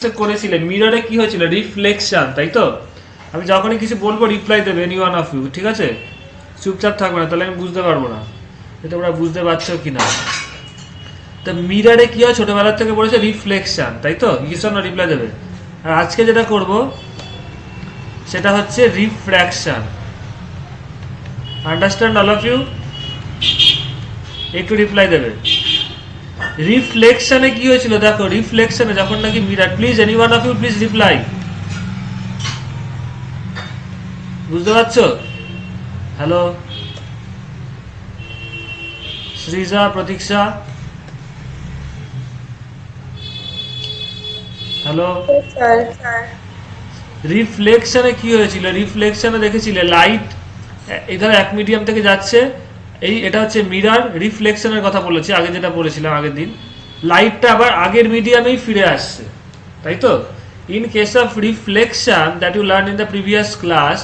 করেছিলে মিররে কি হয়েছিল রিফ্লেকশন, তাই তো? আমি যখনই কিছু বলবো রিপ্লাই দেবে এনি ওয়ান অফ ইউ, ঠিক আছে? চুপচাপ থাকবে না, তাহলে আমি বুঝতে পারবো না যে তোমরা বুঝতে পারছো কিনা। তো মিররে কি হয়, ছোটবেলার থেকে পড়েছে রিফ্লেকশন, তাই তো? কিছু না রিপ্লাই দেবে। আর আজকে যেটা করব সেটা হচ্ছে refraction. Understand all of you? একটু রিপ্লাই দেবে। রিফ্লেকশনে কি হয়েছিল দেখো, রিফ্লেকশনে যখন নাকি mirror, please any one of you please reply. বুঝতে পারছো? হ্যালো শ্রীজা, প্রতীক্ষা, হ্যালো। রিফ্লেকশনে কি হয়েছিল, রিফ্লেকশনে দেখেছিলে লাইট এধারে এক মিডিয়াম থেকে যাচ্ছে, এটা হচ্ছে মিরর। রিফ্লেকশনের কথা বলেছি আগে, যেটা বলেছিলাম আগের দিন, লাইটটা আবার আগের মিডিয়ামেই ফিরে আসছে, তাই তো? In case of reflection that you learn in the previous class,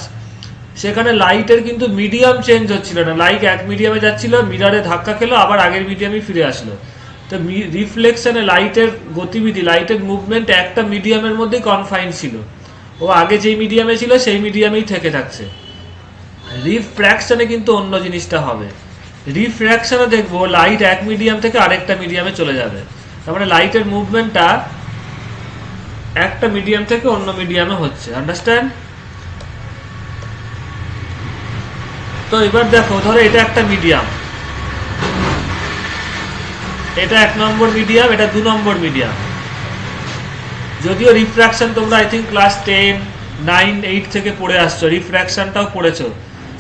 সেখানে লাইটের কিন্তু মিডিয়াম চেঞ্জ হচ্ছিল না, লাইট এক মিডিয়ামে যাচ্ছিল, মিররে ধাক্কা খেলো, আবার আগের মিডিয়ামে ফিরে আসলো। তো রিফ্লেকশনে লাইটের গতিবিধি, লাইটের মুভমেন্ট একটা মিডিয়ামের মধ্যেই কনফাইন ছিল, ও আগে যেই মিডিয়ামে ছিল সেই মিডিয়ামেই থেকে থাকছে। রিফ্র্যাকশনে কিন্তু অন্য জিনিসটা হবে। রিফ্র্যাকশনে দেখবো লাইট এক মিডিয়াম থেকে আরেকটা মিডিয়ামে চলে যাবে, তার মানে লাইটের মুভমেন্টটা একটা মিডিয়াম থেকে অন্য মিডিয়ামে হচ্ছে। আন্ডারস্ট্যান্ড? তো এবার দেখো, ধরো এটা একটা মিডিয়াম, এটা 1 নম্বর মিডিয়াম, এটা 2 নম্বর মিডিয়াম। যদিও রিফ্র্যাকশন তোমরা আই থিঙ্ক ক্লাস 10, 9, 8 থেকে পড়ে আসছো, রিফ্র্যাকশনটাও পড়েছো,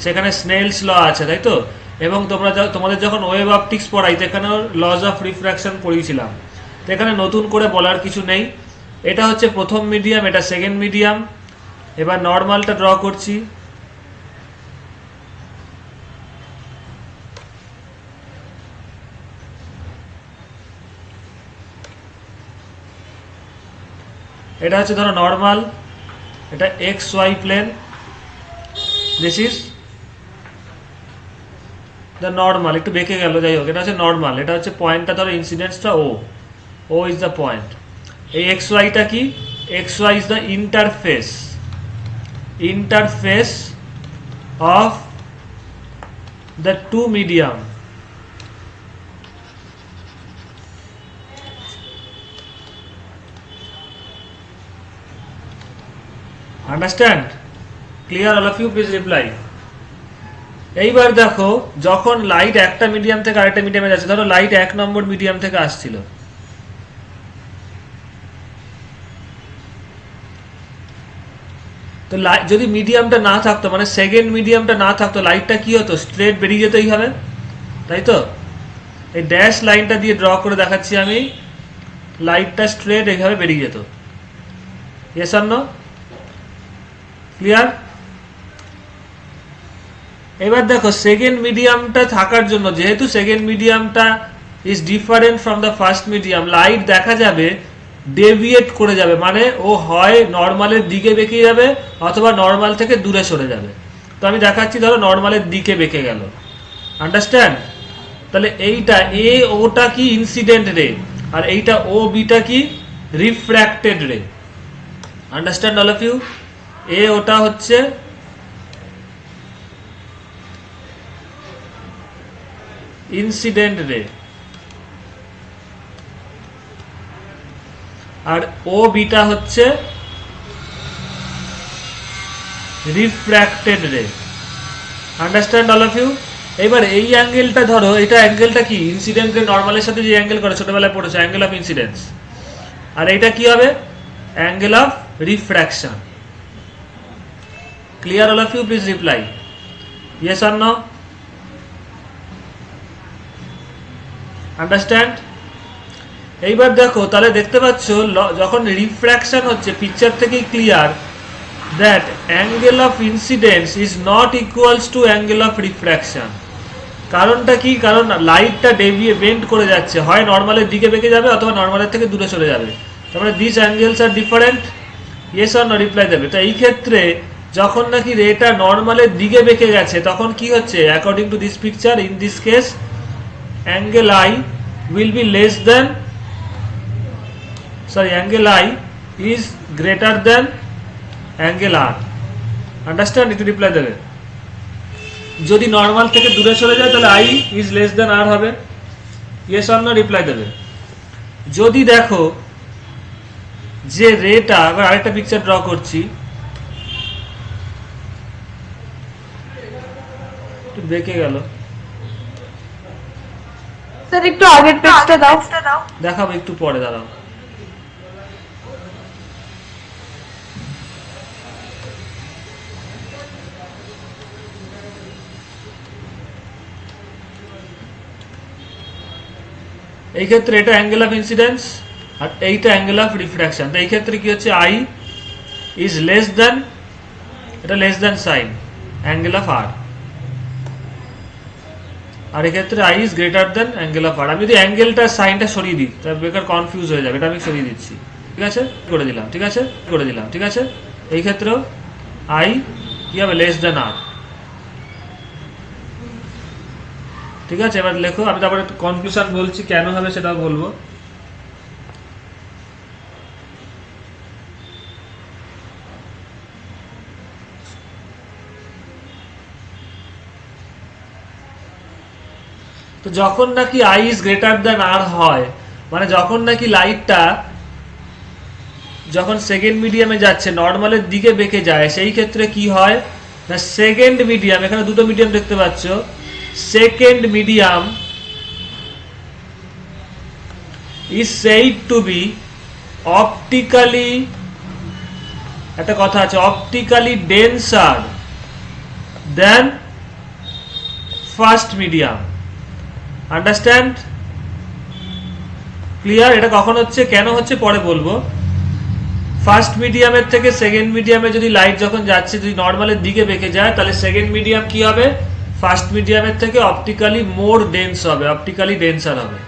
সেখানে স্নেলস ল আছে, তাই তো? এবং তোমাদের যখন ওয়েভ অপটিক্স পড়াই সেখানেও লজ অফ রিফ্র্যাকশন পড়িয়েছিলাম, তো এখানে নতুন করে বলার কিছু নেই। এটা হচ্ছে প্রথম মিডিয়াম, এটা সেকেন্ড মিডিয়াম। এবার নর্মালটা ড্র করছি। এটা হচ্ছে ধরো নর্মাল, এটা X Y plane, this is the normal. একটু বেঁকে গেল, যাই হোক, এটা হচ্ছে নর্মাল। এটা হচ্ছে পয়েন্টটা, ধরো ইনসিডেন্সটা ও ইজ দ্য পয়েন্ট। এই এক্স ওয়াইটা কি? X Y is the interface of the two medium. Understand? Clear all of you? Please reply. এইবার দেখো, যখন লাইট একটা মিডিয়াম থেকে আরেকটা মিডিয়ামে যাচ্ছে, ধরো লাইট 1 নম্বর মিডিয়াম থেকে আসছিল, তো যদি মিডিয়ামটা না থাকতো, মানে সেকেন্ড মিডিয়ামটা না থাকতো, লাইটটা কি হতো? স্ট্রেট বেরিয়ে যেত এইভাবে, তাই তো? এই ড্যাশ লাইনটা দিয়ে ড্র করে দেখাচ্ছি আমি, লাইটটা স্ট্রেট এইভাবে বেরিয়ে যেত। Yes or no? ক্লিয়ার? এবার দেখো, সেকেন্ড মিডিয়ামটা থাকার জন্য, যেহেতু সেকেন্ড মিডিয়ামটা is different from the first medium, light দেখা যাবে ডেভিয়েট করে যাবে, মানে ও হয় নর্মালের দিকে বেঁকে যাবে অথবা নর্মাল থেকে দূরে সরে যাবে। তো আমি দেখাচ্ছি, ধরো নর্মালের দিকে বেঁকে গেল। আন্ডারস্ট্যান্ড? তাহলে এইটা এ ওটা কি? Incident ray. আর এইটা ও বিটা কি? Refracted ray. Understand all of you? A ওটা হচ্ছে ইনসিডেন্ট রে, আর ও বিটা হচ্ছে refracted ray. Understand all of you? এবার এই অ্যাঙ্গেলটা ধরো, এটা অ্যাঙ্গেলটা কি? ইনসিডেন্ট রে নর্মালের সাথে যে অ্যাঙ্গেল করে ছোটবেলায় পড়েছো, অ্যাঙ্গেল অফ ইনসিডেন্স। আর এইটা কি হবে? Angle of refraction. Clear all of you? Please reply yes or no. Understand? এইবার দেখো, তাহলে দেখতে পাচ্ছ যখন রিফ্র্যাকশন হচ্ছে, পিকচার থেকেই clear that angle of incidence is not equals to angle of refraction. কারণটা কি? কারণ লাইটটা বেন্ড করে যাচ্ছে, হয় নর্মালের দিকে বেঁকে যাবে অথবা নর্মালের থেকে দূরে সরে যাবে। তারপরে this angles are different. Yes or no? Reply দেবে। তো এই ক্ষেত্রে যখন নাকি রেটা নর্মালের দিকে বেঁকে গেছে, তখন কি হচ্ছে? According to this picture, in this case angle I will be less than, sorry, angle I is greater than angle R. Understand? একটু রিপ্লাই দেবে। যদি নর্মাল থেকে দূরে চলে যায় তাহলে I is less than R হবে। ইয়েস অর নো রিপ্লাই দেবে। যদি দেখো যে রেটা, আবার আরেকটা পিকচার ড্র করছি, একটু বেঁকে গেল, স্যার একটু আগের পেজটা দাও। দেখাবো একটু পরে, দাঁড়াও। এই ক্ষেত্রে এটা অ্যাঙ্গেল অফ ইনসিডেন্স আর এইটা অ্যাঙ্গেল অফ রিফ্র্যাকশন। তো এই ক্ষেত্রে কি হচ্ছে, আই ইজ লেস দেন, এটা less than sine angle of R, আর এক্ষেত্রে I is greater than angle of R. আমি যদি অ্যাঙ্গেলটা সাইনটা সরিয়ে দিই তাহলে বেকার কনফিউজ হয়ে যাবে, এটা আমি সরিয়ে দিচ্ছি। ঠিক আছে, করে দিলাম। ঠিক আছে, করে দিলাম। ঠিক আছে, এই ক্ষেত্রেও আই কি হবে, লেস দেন আর। ঠিক আছে, এবার লেখো। আমি তারপরে কনক্লুশন বলছি কেন হবে সেটাও বলবো। তো যখন নাকি আই ইজ গ্রেটার দেন আর হয়, মানে যখন নাকি লাইটটা যখন সেকেন্ড মিডিয়ামে যাচ্ছে, নর্মালের দিকে বেঁকে যায়, সেই ক্ষেত্রে কি হয় না, সেকেন্ড মিডিয়াম, এখানে দুটো মিডিয়াম দেখতে পাচ্ছ, second medium is said to be optically, একটা কথা আছে, optically denser than first medium. Understand? Clear? এটা কখন হচ্ছে, কেন হচ্ছে পরে বলবো। ফার্স্ট মিডিয়ামের থেকে সেকেন্ড মিডিয়ামে যদি লাইট যখন যাচ্ছে, যদি নর্মালের দিকে বেঁকে যায়, তাহলে সেকেন্ড মিডিয়াম কি হবে, ফার্স্ট মিডিয়ামের থেকে অপটিক্যালি মোর ডেন্স হবে, অপটিক্যালি ডেন্সার হবে।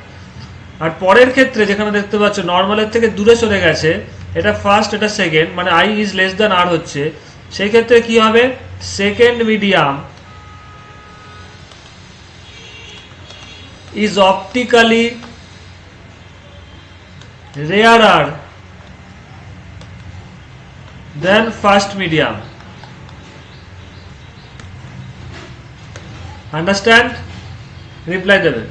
আর পরের ক্ষেত্রে যেখানে দেখতে পাচ্ছ নর্মালের থেকে দূরে চলে গেছে, এটা ফার্স্ট এটা সেকেন্ড, মানে আই ইজ লেস দেন আর হচ্ছে, সেই ক্ষেত্রে কি হবে, second medium is optically rarer than first medium. Understand? Reply দেবে।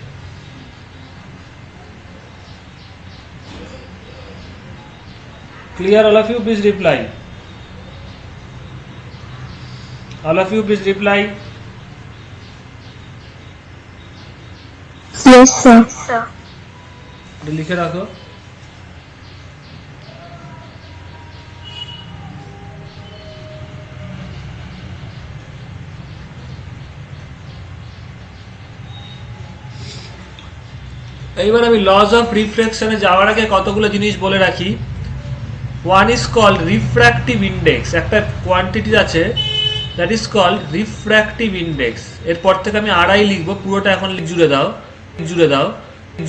Clear all of you? Please reply. All of you please reply. Yes sir. লিখে রাখো। এইবার আমি লজ অফ রিফ্লেকশনে যাওয়ার আগে কতগুলো জিনিস বলে রাখি। One is called refractive index, একটা কোয়ান্টিটি আছে that is called refractive index. এরপর থেকে আমি আড়াই লিখবো, পুরোটা এখন জুড়ে দাও, জুড়ে দাও,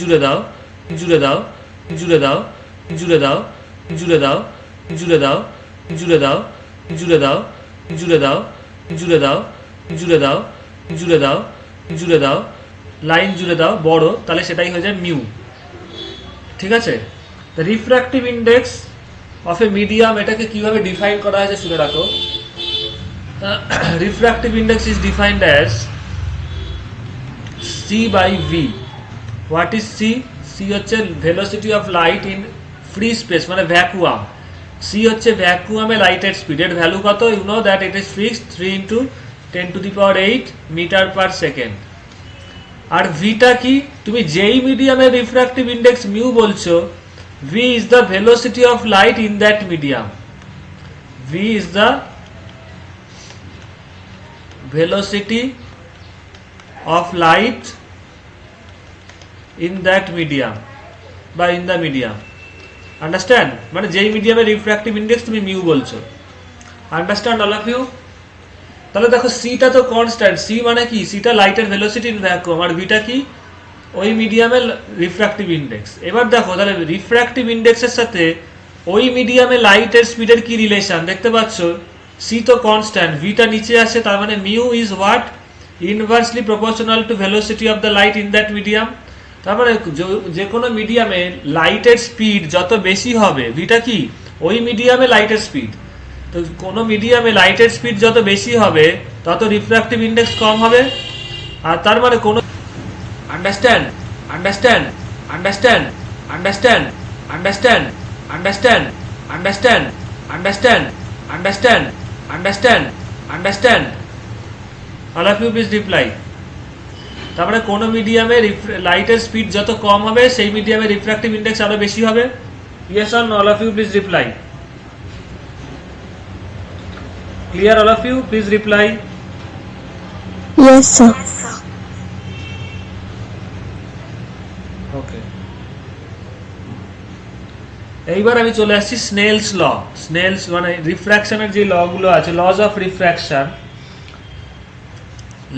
জুড়ে দাও, জুড়ে দাও, জুড়ে দাও, জুড়ে দাও, জুড়ে দাও, জুড়ে দাও, জুড়ে দাও, জুড়ে দাও, জুড়ে দাও, জুড়ে দাও, জুড়ে দাও, জুড়ে দাও, জুড়ে দাও, লাইন জুড়ে দাও বড়, তাহলে সেটাই হয়ে যায় মিউ। ঠিক আছে, the refractive index of a medium, এটাকে কিভাবে ডিফাইন করা হয়েছে শুনে রাখো। Refractive index is defined as c by v. What is c? C হচ্ছে velocity of light in free space, মানে ভ্যাকুয়াম। সি হচ্ছে ভ্যাকুয়ামে লাইটের স্পিড, এর ভ্যালু কত? You know that it is fixed 3 × 10⁸ metre per second. আর ভিটা কি? তুমি যেই মিডিয়ামে রিফ্র্যাক্টিভ ইন্ডেক্স মিউ বলছো, v is the velocity of light in that medium. v is the velocity of light in that medium বা in the medium. Understand? মানে যেই মিডিয়ামে রিফ্র্যাক্টিভ ইন্ডেক্স তুমি মিউ বলছো। Understand all of you? তাহলে দেখো সিটা তো কনস্ট্যান্ট, সি মানে কি, সিটা লাইটের ভেলোসিটি ইন ভ্যাকুয়াম, আর ভিটা কি, ওই মিডিয়ামের রিফ্র্যাক্টিভ ইন্ডেক্স। এবার দেখো তাহলে রিফ্র্যাক্টিভ ইন্ডেক্সের সাথে ওই মিডিয়ামে লাইটের স্পিডের কি রিলেশন দেখতে পাচ্ছ, সি তো কনস্ট্যান্ট, ভিটা নিচে আসে, তার মানে mu is what, inversely proportional to velocity of the light in that medium. তার মানে যে কোনো মিডিয়ামে লাইটের স্পিড যত বেশি হবে, ভিটা কি ওই মিডিয়ামে লাইটের স্পিড। তো কোনো মিডিয়ামে লাইটের স্পিড যত বেশি হবে তত রিফ্র্যাক্টিভ ইন্ডেক্স কম হবে। আর তার মানে কোনো understand understand understand understand understand understand understand understand understand understand understand all of you please reply. তারপরে কোনো মিডিয়ামে লাইটের স্পিড যত কম হবে সেই মিডিয়ামে রিফ্র্যাক্টিভ ইন্ডেক্স আরো বেশি হবে। Yes or no, all of you please reply. Clear all of you, please reply. Yes, sir. Okay, এইবার আমি চলে আসছি স্নেলস ল। স্নেলস মানে রিফ্র্যাকশনের যে ল গুলো আছে, laws of refraction,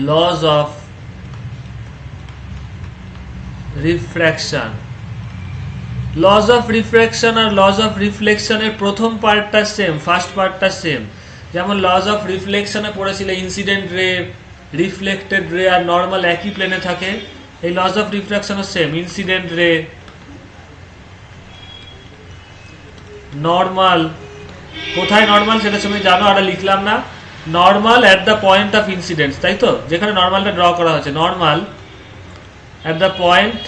laws of refraction. Laws of refraction আর লজ অফ রিফ্লেকশনের প্রথম পার্টটা সেম, ফার্স্ট পার্টটা সেম। যেমন লজ অফ রিফ্লেকশনে পড়েছিল ইনসিডেন্ট রে, রিফ্লেক্টেড রে আর নর্মাল একই প্লেনে থাকে। এই লজ অফ রিফ্র্যাকশনও সেম, ইনসিডেন্ট রে, নর্মাল। কোথায় নর্মাল সেটা তুমি জানো, আর লিখলাম না। Normal at the point of incidence, তাই তো, যেখানে নর্মালটা ড্র করা হচ্ছে। Normal at the point,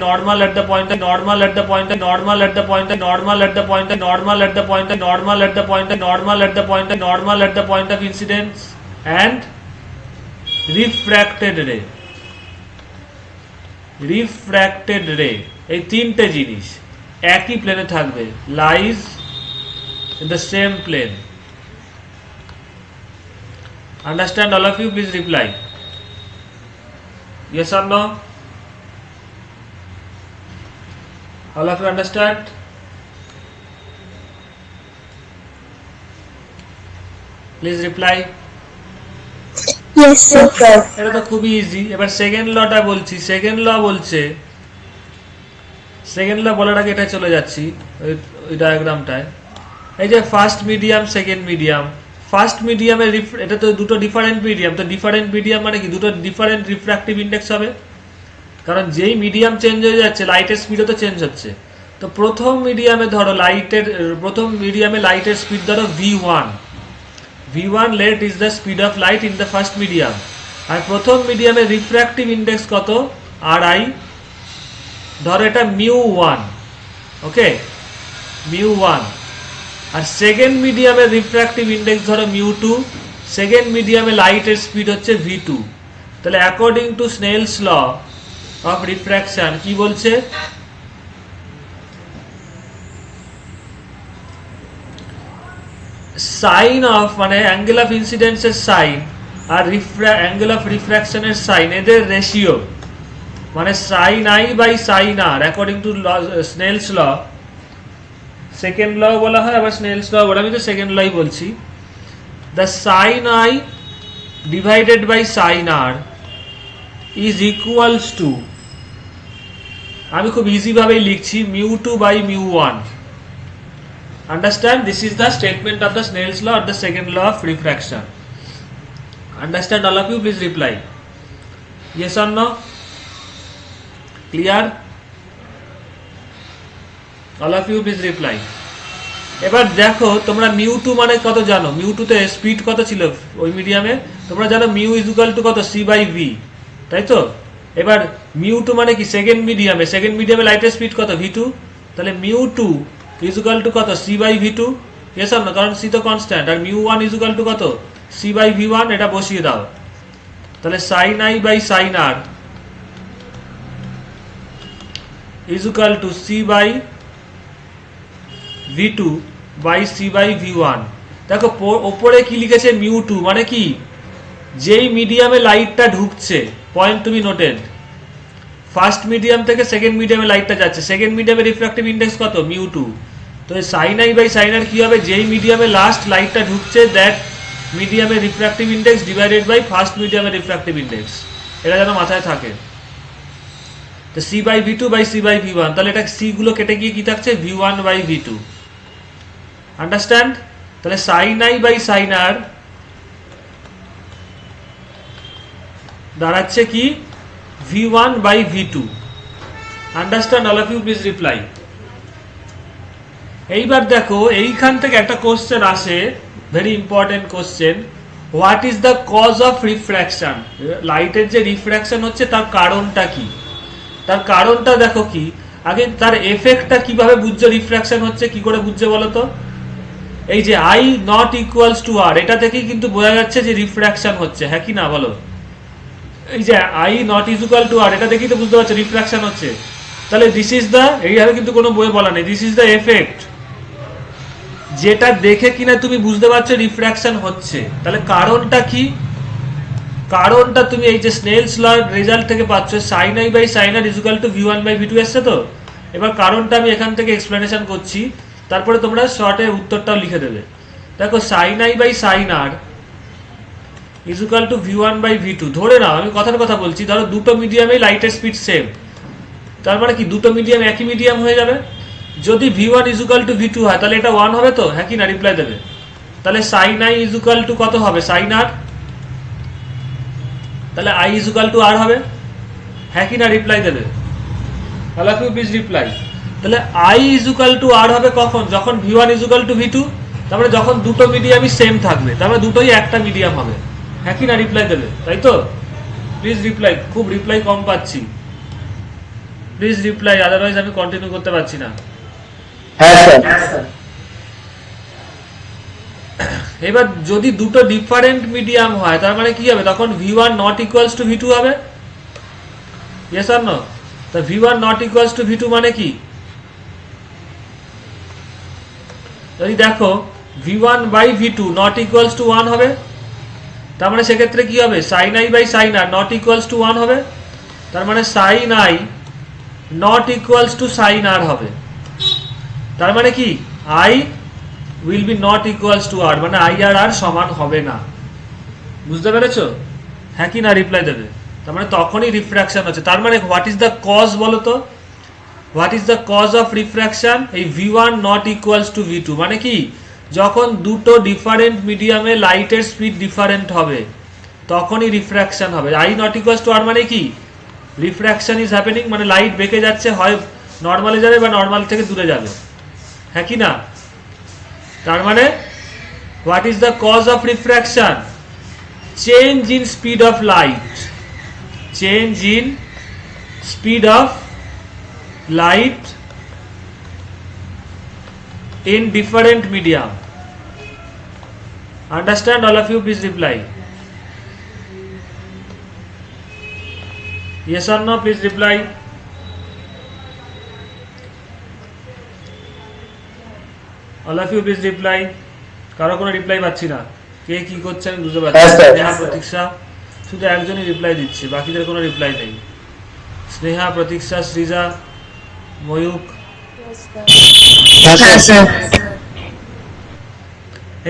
normal at the point, normal at the point, normal at the point, normal at the point, normal at the point, normal at the point, normal at the point, normal at the point of incidence and refracted ray. Refracted ray, এই তিনটে জিনিস একই প্লেনে থাকবে, lies in the same plane. Understand all of you, please reply. Yes or no? All of you understand? Please reply. Yes, sir. এটা তো খুবই easy. এবার সেকেন্ড লটা বলছি। সেকেন্ড ল বলছে, সেকেন্ড ল বলার আগে এটা চলে যাচ্ছি ওই ডায়াগ্রামটায়। এই যে first medium, second medium. First মিডিয়ামে এটা তো দুটো ডিফারেন্ট মিডিয়াম, তো ডিফারেন্ট মিডিয়াম মানে কি দুটো ডিফারেন্ট রিফ্র্যাক্টিভ ইন্ডেক্স হবে, কারণ যেই মিডিয়াম চেঞ্জ হয়ে যাচ্ছে লাইটের স্পিডও তো চেঞ্জ হচ্ছে। তো প্রথম মিডিয়ামে ধরো লাইটের স্পিড ধরো v1, v1 let is the speed of light in the first medium. আর প্রথম মিডিয়ামে রিফ্র্যাক্টিভ ইন্ডেক্স কত, ri, ধরো এটা μ1, ওকে, μ1। আর সেকেন্ড মিডিয়ামের রিফ্র্যাক্টিভ ইন্ডেক্স ধরো μ2, সেকেন্ড মিডিয়ামে লাইটের স্পিড হচ্ছে v2। তাহলে according to Snell's law of refraction কি বলছে, সাইন অফ মানে অ্যাঙ্গেল অফ ইনসিডেন্সের সাইন আর অ্যাঙ্গেল অফ রিফ্র্যাকশনের সাইন, এদের রেশিও মানে sine I by sine r, according to Snell's law. Second law বলা হয়, আবার স্নেলস ল বলা, আমি তো সেকেন্ড লই বলছি। The sine I divided by sine R is equals to, আমি খুব ইজি ভাবেই লিখছি, μ2 by μ1. Understand, this is the statement of the Snell's law or the second law of refraction. Understand all of you, please reply. Yes or no? Clear? All of you please reply. এবার দেখো তোমরা μ2 মানে কত জানো, μ2 তে speed কত ছিল ওই মিডিয়ামে, তোমরা জানো μ ইকুয়াল টু কত, c বাই v, তাই তো। এবার μ2 মানে কি, সেকেন্ড মিডিয়ামে লাইটের স্পিড কত, v2। তাহলে μ2 ইজ ইকুয়াল টু কত, c by v2। Yes or no, কারণ c তো কনস্ট্যান্ট। আর μ1 ইজ ইকুয়াল টু কত, c বাই v1, এটা বসিয়ে দাও। তাহলে sin i by sin r is equal to c by v2 by c by v1। দেখো ওপরে কি লিখেছে, μ2 মানে কি, যেই মিডিয়ামে লাইটটা ঢুকছে, point to be noted, first medium থেকে সেকেন্ড মিডিয়ামে লাইটটা যাচ্ছে, সেকেন্ড মিডিয়ামে রিফ্র্যাক্টিভ ইন্ডেক্স কত, μ2। তো sine I by sine R কি হবে, যেই মিডিয়ামে লাস্ট লাইটটা ঢুকছে দ্যাট মিডিয়ামে refractive index divided by first মিডিয়ামে রিফ্র্যাক্টিভ ইন্ডেক্স, এটা যেন মাথায় থাকে। তো c by v2 by c by v1, তাহলে এটা c গুলো কেটে গিয়ে কি থাকছে, v1 বাই v2। আন্ডারস্ট্যান্ড? তাহলে sine I by sine R দাঁড়াচ্ছে কি, v1 by v2। Understand? All of you please reply. এইবার দেখো এইখান থেকে একটা কোশ্চেন আসে, very important question, what is the cause of refraction? লাইটের যে রিফ্র্যাকশন হচ্ছে তার কারণটা কি? তার কারণটা দেখো কি, আগে তার এফেক্টটা কিভাবে বুঝছো রিফ্র্যাকশন হচ্ছে, কি করে বুঝছো বলো তো? এই যে i not equals two r, এটা থেকেই কিন্তু বোঝা যাচ্ছে যে রিফ্র্যাকশন হচ্ছে, হ্যাঁ কি না বলো? এই যে i not is equal to r, এটা দেখেই তো বুঝতে পারছো রিফ্র্যাকশন হচ্ছে। তাহলে দিস ইজ দ্য, এইভাবে কিন্তু কোনো বইয়ে বলা নেই, দিস ইজ দ্য এফেক্ট, যেটা দেখে কিনা তুমি বুঝতে পারছো রিফ্র্যাকশন হচ্ছে। তাহলে কারণটা কি? কারণটা তুমি এই যে স্নেলস ল রেজাল্ট থেকে পাচ্ছ, sine I by sine R is equal to V one by V two এসছে তো। এবার কারণটা আমি এখান থেকে এক্সপ্লেনেশন করছি, তারপরে তোমরা শর্টে উত্তরটাও লিখে দেবে। দেখো sine I by sine R is equal to V one by V two, ধরে নাও আমি কথার কথা বলছি, ধরো দুটো মিডিয়ামে লাইটের স্পিড সেম, তার মানে কি দুটো মিডিয়াম একই মিডিয়াম হয়ে যাবে। যদি V one is equal to V two হয় তাহলে এটা ওয়ান হবে তো, হ্যাঁ কি না? রিপ্লাই দেবে। তাহলে sine i is equal to কত হবে? সাইন আর, তাহলে I is equal to r হবে, হ্যাঁ কি না? রিপ্লাই দেবে। তাহলে তুমি প্লিজ রিপ্লাই। তাহলে I is equal to r হবে কখন? যখন v one is equal to V two, তারপরে যখন দুটো মিডিয়ামই সেম থাকবে, তারপরে দুটোই একটা মিডিয়াম হবে, হ্যাঁ কি না? রিপ্লাই দেবে, তাই তো? প্লিজ রিপ্লাই, খুব রিপ্লাই কম পাচ্ছি, প্লিজ রিপ্লাই, আদারওয়াইজ আমি কন্টিনিউ করতে পারছি না। হ্যাঁ স্যার। এবার যদি দুটো ডিফারেন্ট মিডিয়াম হয় তার মানে কি হবে? তখন v one not equals to V two হবে, ইয়েস অর নো? তা v one not equals to V two মানে কি? যদি দেখো v one by V two not equals to one হবে, তার মানে সেক্ষেত্রে কি হবে? Sine I by sine r not equals to one হবে, তার মানে sine i not equals to sine r হবে। তার মানে কি i will be not equals two আর, মানে আই আর আর সমান হবে না। বুঝতে পেরেছো? হ্যাঁ কি না? রিপ্লাই দেবে। তার মানে তখনই রিফ্র্যাকশন হচ্ছে। তার মানে হোয়াট ইজ দ্য কজ বলো তো? What is the cause of refraction? এই v one not equals to V two, মানে কি যখন দুটো ডিফারেন্ট মিডিয়ামে লাইটের স্পিড ডিফারেন্ট হবে তখনই রিফ্র্যাকশন হবে। আই নট ইকুয়ালস টু আর মানে কি রিফ্র্যাকশন ইজ হ্যাপেনিং, মানে লাইট বেঁকে যাচ্ছে, হয় নর্মালে যাবে বা নর্মাল থেকে দূরে যাবে, হ্যাঁ কি না? তার মানে what is the cause of refraction? Change in speed of light, change in speed of light in different medium. Understand all of you? Please reply. Yes or no? Please reply. All of you please reply. কারো কোনো reply পাচ্ছি না, কে কি করছে আমি বুঝতে পারছি না। স্নেহা প্রতীক্ষা শুধু একজনই রিপ্লাই দিচ্ছে, বাকিদের কোনো রিপ্লাই নেই। স্নেহা, প্রতীক্ষা, সৃজা, ময়ূক।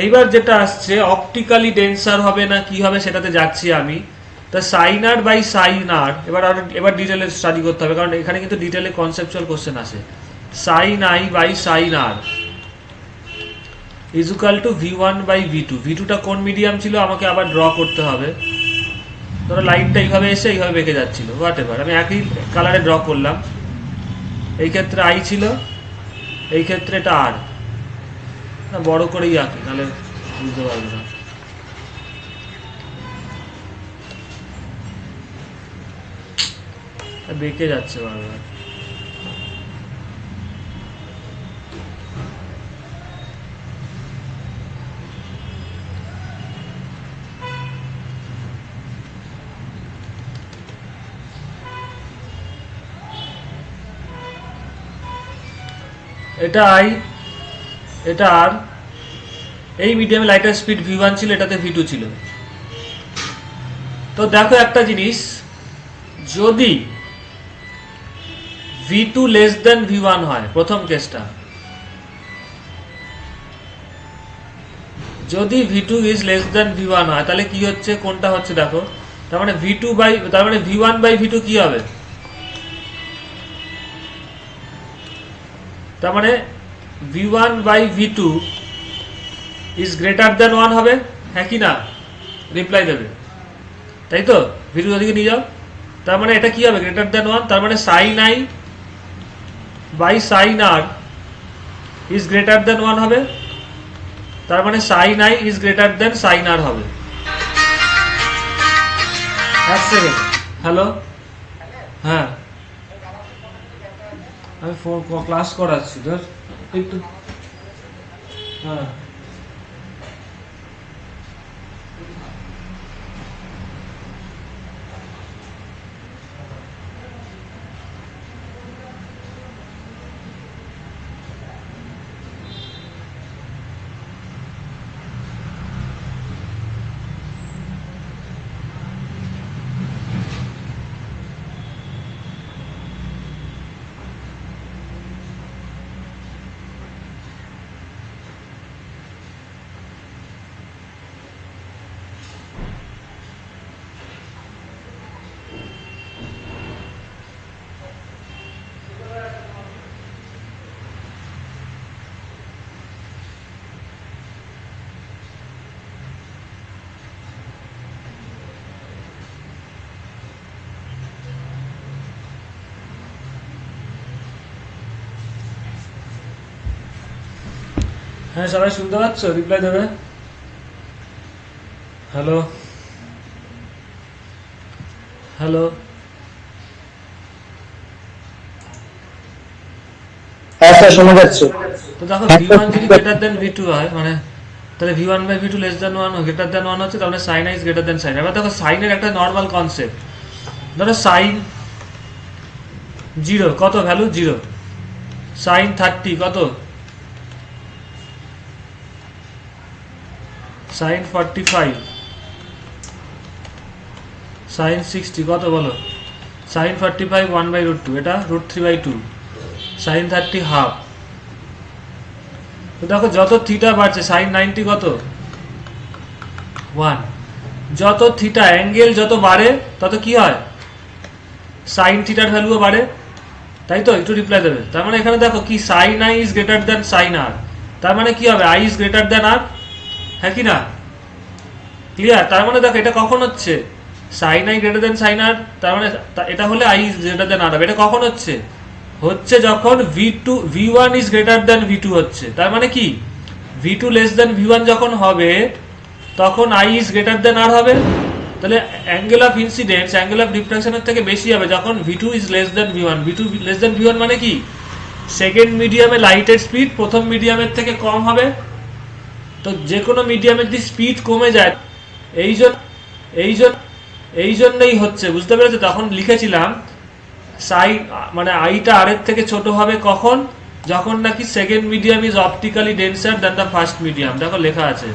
এইবার যেটা আসছে অপটিক্যালি ডেন্সার হবে না কি হবে সেটাতে যাচ্ছি আমি। তা sine r by sine r, এবার ডিটেলে স্টাডি করতে হবে, কারণ এখানে কিন্তু ডিটেলে কনসেপচুয়াল কোশ্চেন আসে। Sine I by sine R is equal to V one by V two. V টুটা কোন মিডিয়াম ছিল আমাকে আবার ড্র করতে হবে। ধরো লাইটটা এইভাবে এসে এইভাবে বেঁকে যাচ্ছিল, হোয়াট এভার, আমি একই কালারে ড্র করলাম। এই ক্ষেত্রে আই ছিল, এই ক্ষেত্রে এটা আর, না বড় করেই আঁকি নাহলে বুঝতে পারবে না। বেঁকে যাচ্ছে বারবার। এটা আই, এটা আর, এই মিডিয়ামে লাইটের স্পিড ভি ওয়ান ছিল, এটাতে ভি টু ছিল। তো দেখো একটা জিনিস, যদি v two less than v one হয়, প্রথম কেসটা, যদি v two is less than v one হয় তাহলে কি হচ্ছে, কোনটা হচ্ছে দেখো। তার মানে ভি টু বাই, তার মানে v one by V two কি হবে? তার মানে v one by V two is greater than one হবে, হ্যাঁ কি না? রিপ্লাই দেবে, তাই তো? ভি টু ওদিকে নিয়ে যাও, তার মানে এটা কি হবে? Greater than one. তার মানে sine I by sine R is greater than 1 হবে, তার মানে sine i is greater than sine r হবে। এক সেকেন্ড, হ্যালো, হ্যাঁ আমি ফোন ক্লাস করাচ্ছি ধর একটু, হ্যাঁ হ্যাঁ সবাই শুনতে পাচ্ছ? রিপ্লাই দেবে। হ্যালো হ্যালো, হ্যাঁ স্যার শোনা যাচ্ছে। তো দেখো v1 যদি গ্রেটার দেন v2 হয়, মানে তাহলে v1 by v2 less than 1 greater than 1 হচ্ছে, তাহলে sin i is greater than sin। এবার দেখো সাইনের একটা নর্মাল কনসেপ্ট, ধরো sin 0 কত ভ্যালু 0, sin 30 কত, sin 45, sin 60 কত বলো, sin 45 1/√2, এটা √3/2, sin 30 হাফ। তো দেখো যত থিটা বাড়ছে sin 90 কত 1, যত থিটা অ্যাঙ্গেল যত বাড়ে তত কি হয়, sin থিটার ভ্যালুও বাড়ে, তাই তো? একটু রিপ্লাই দেবে। তার মানে এখানে দেখো কি sin i is greater than sin r, তার মানে কি হবে i is greater than r, হ্যাঁ কি না? ক্লিয়ার? তার মানে দেখো এটা কখন হচ্ছে, sin i greater than sin r, তার মানে এটা হলে i is greater than r হবে। এটা কখন হচ্ছে, হচ্ছে যখন v1 is greater then v2 হচ্ছে। তার মানে কি v2 লেস দেন v1 যখন হবে তখন i is greater than r হবে। তাহলে angle of incidence angle of রিফ্রাকশনের থেকে বেশি হবে যখন v2 is less than v1। v2 less than v1 মানে কি, সেকেন্ড মিডিয়ামে লাইটের স্পিড প্রথম মিডিয়ামের থেকে কম হবে। তো যে কোনো মিডিয়ামের যদি স্পিড কমে যায়, এই জন্যই হচ্ছে, বুঝতে পেরেছো? তখন লিখেছিলাম সাই মানে আইটা আর এর থেকে ছোট হবে কখন, যখন নাকি second medium is optically denser than the first medium. দেখো লেখা আছে,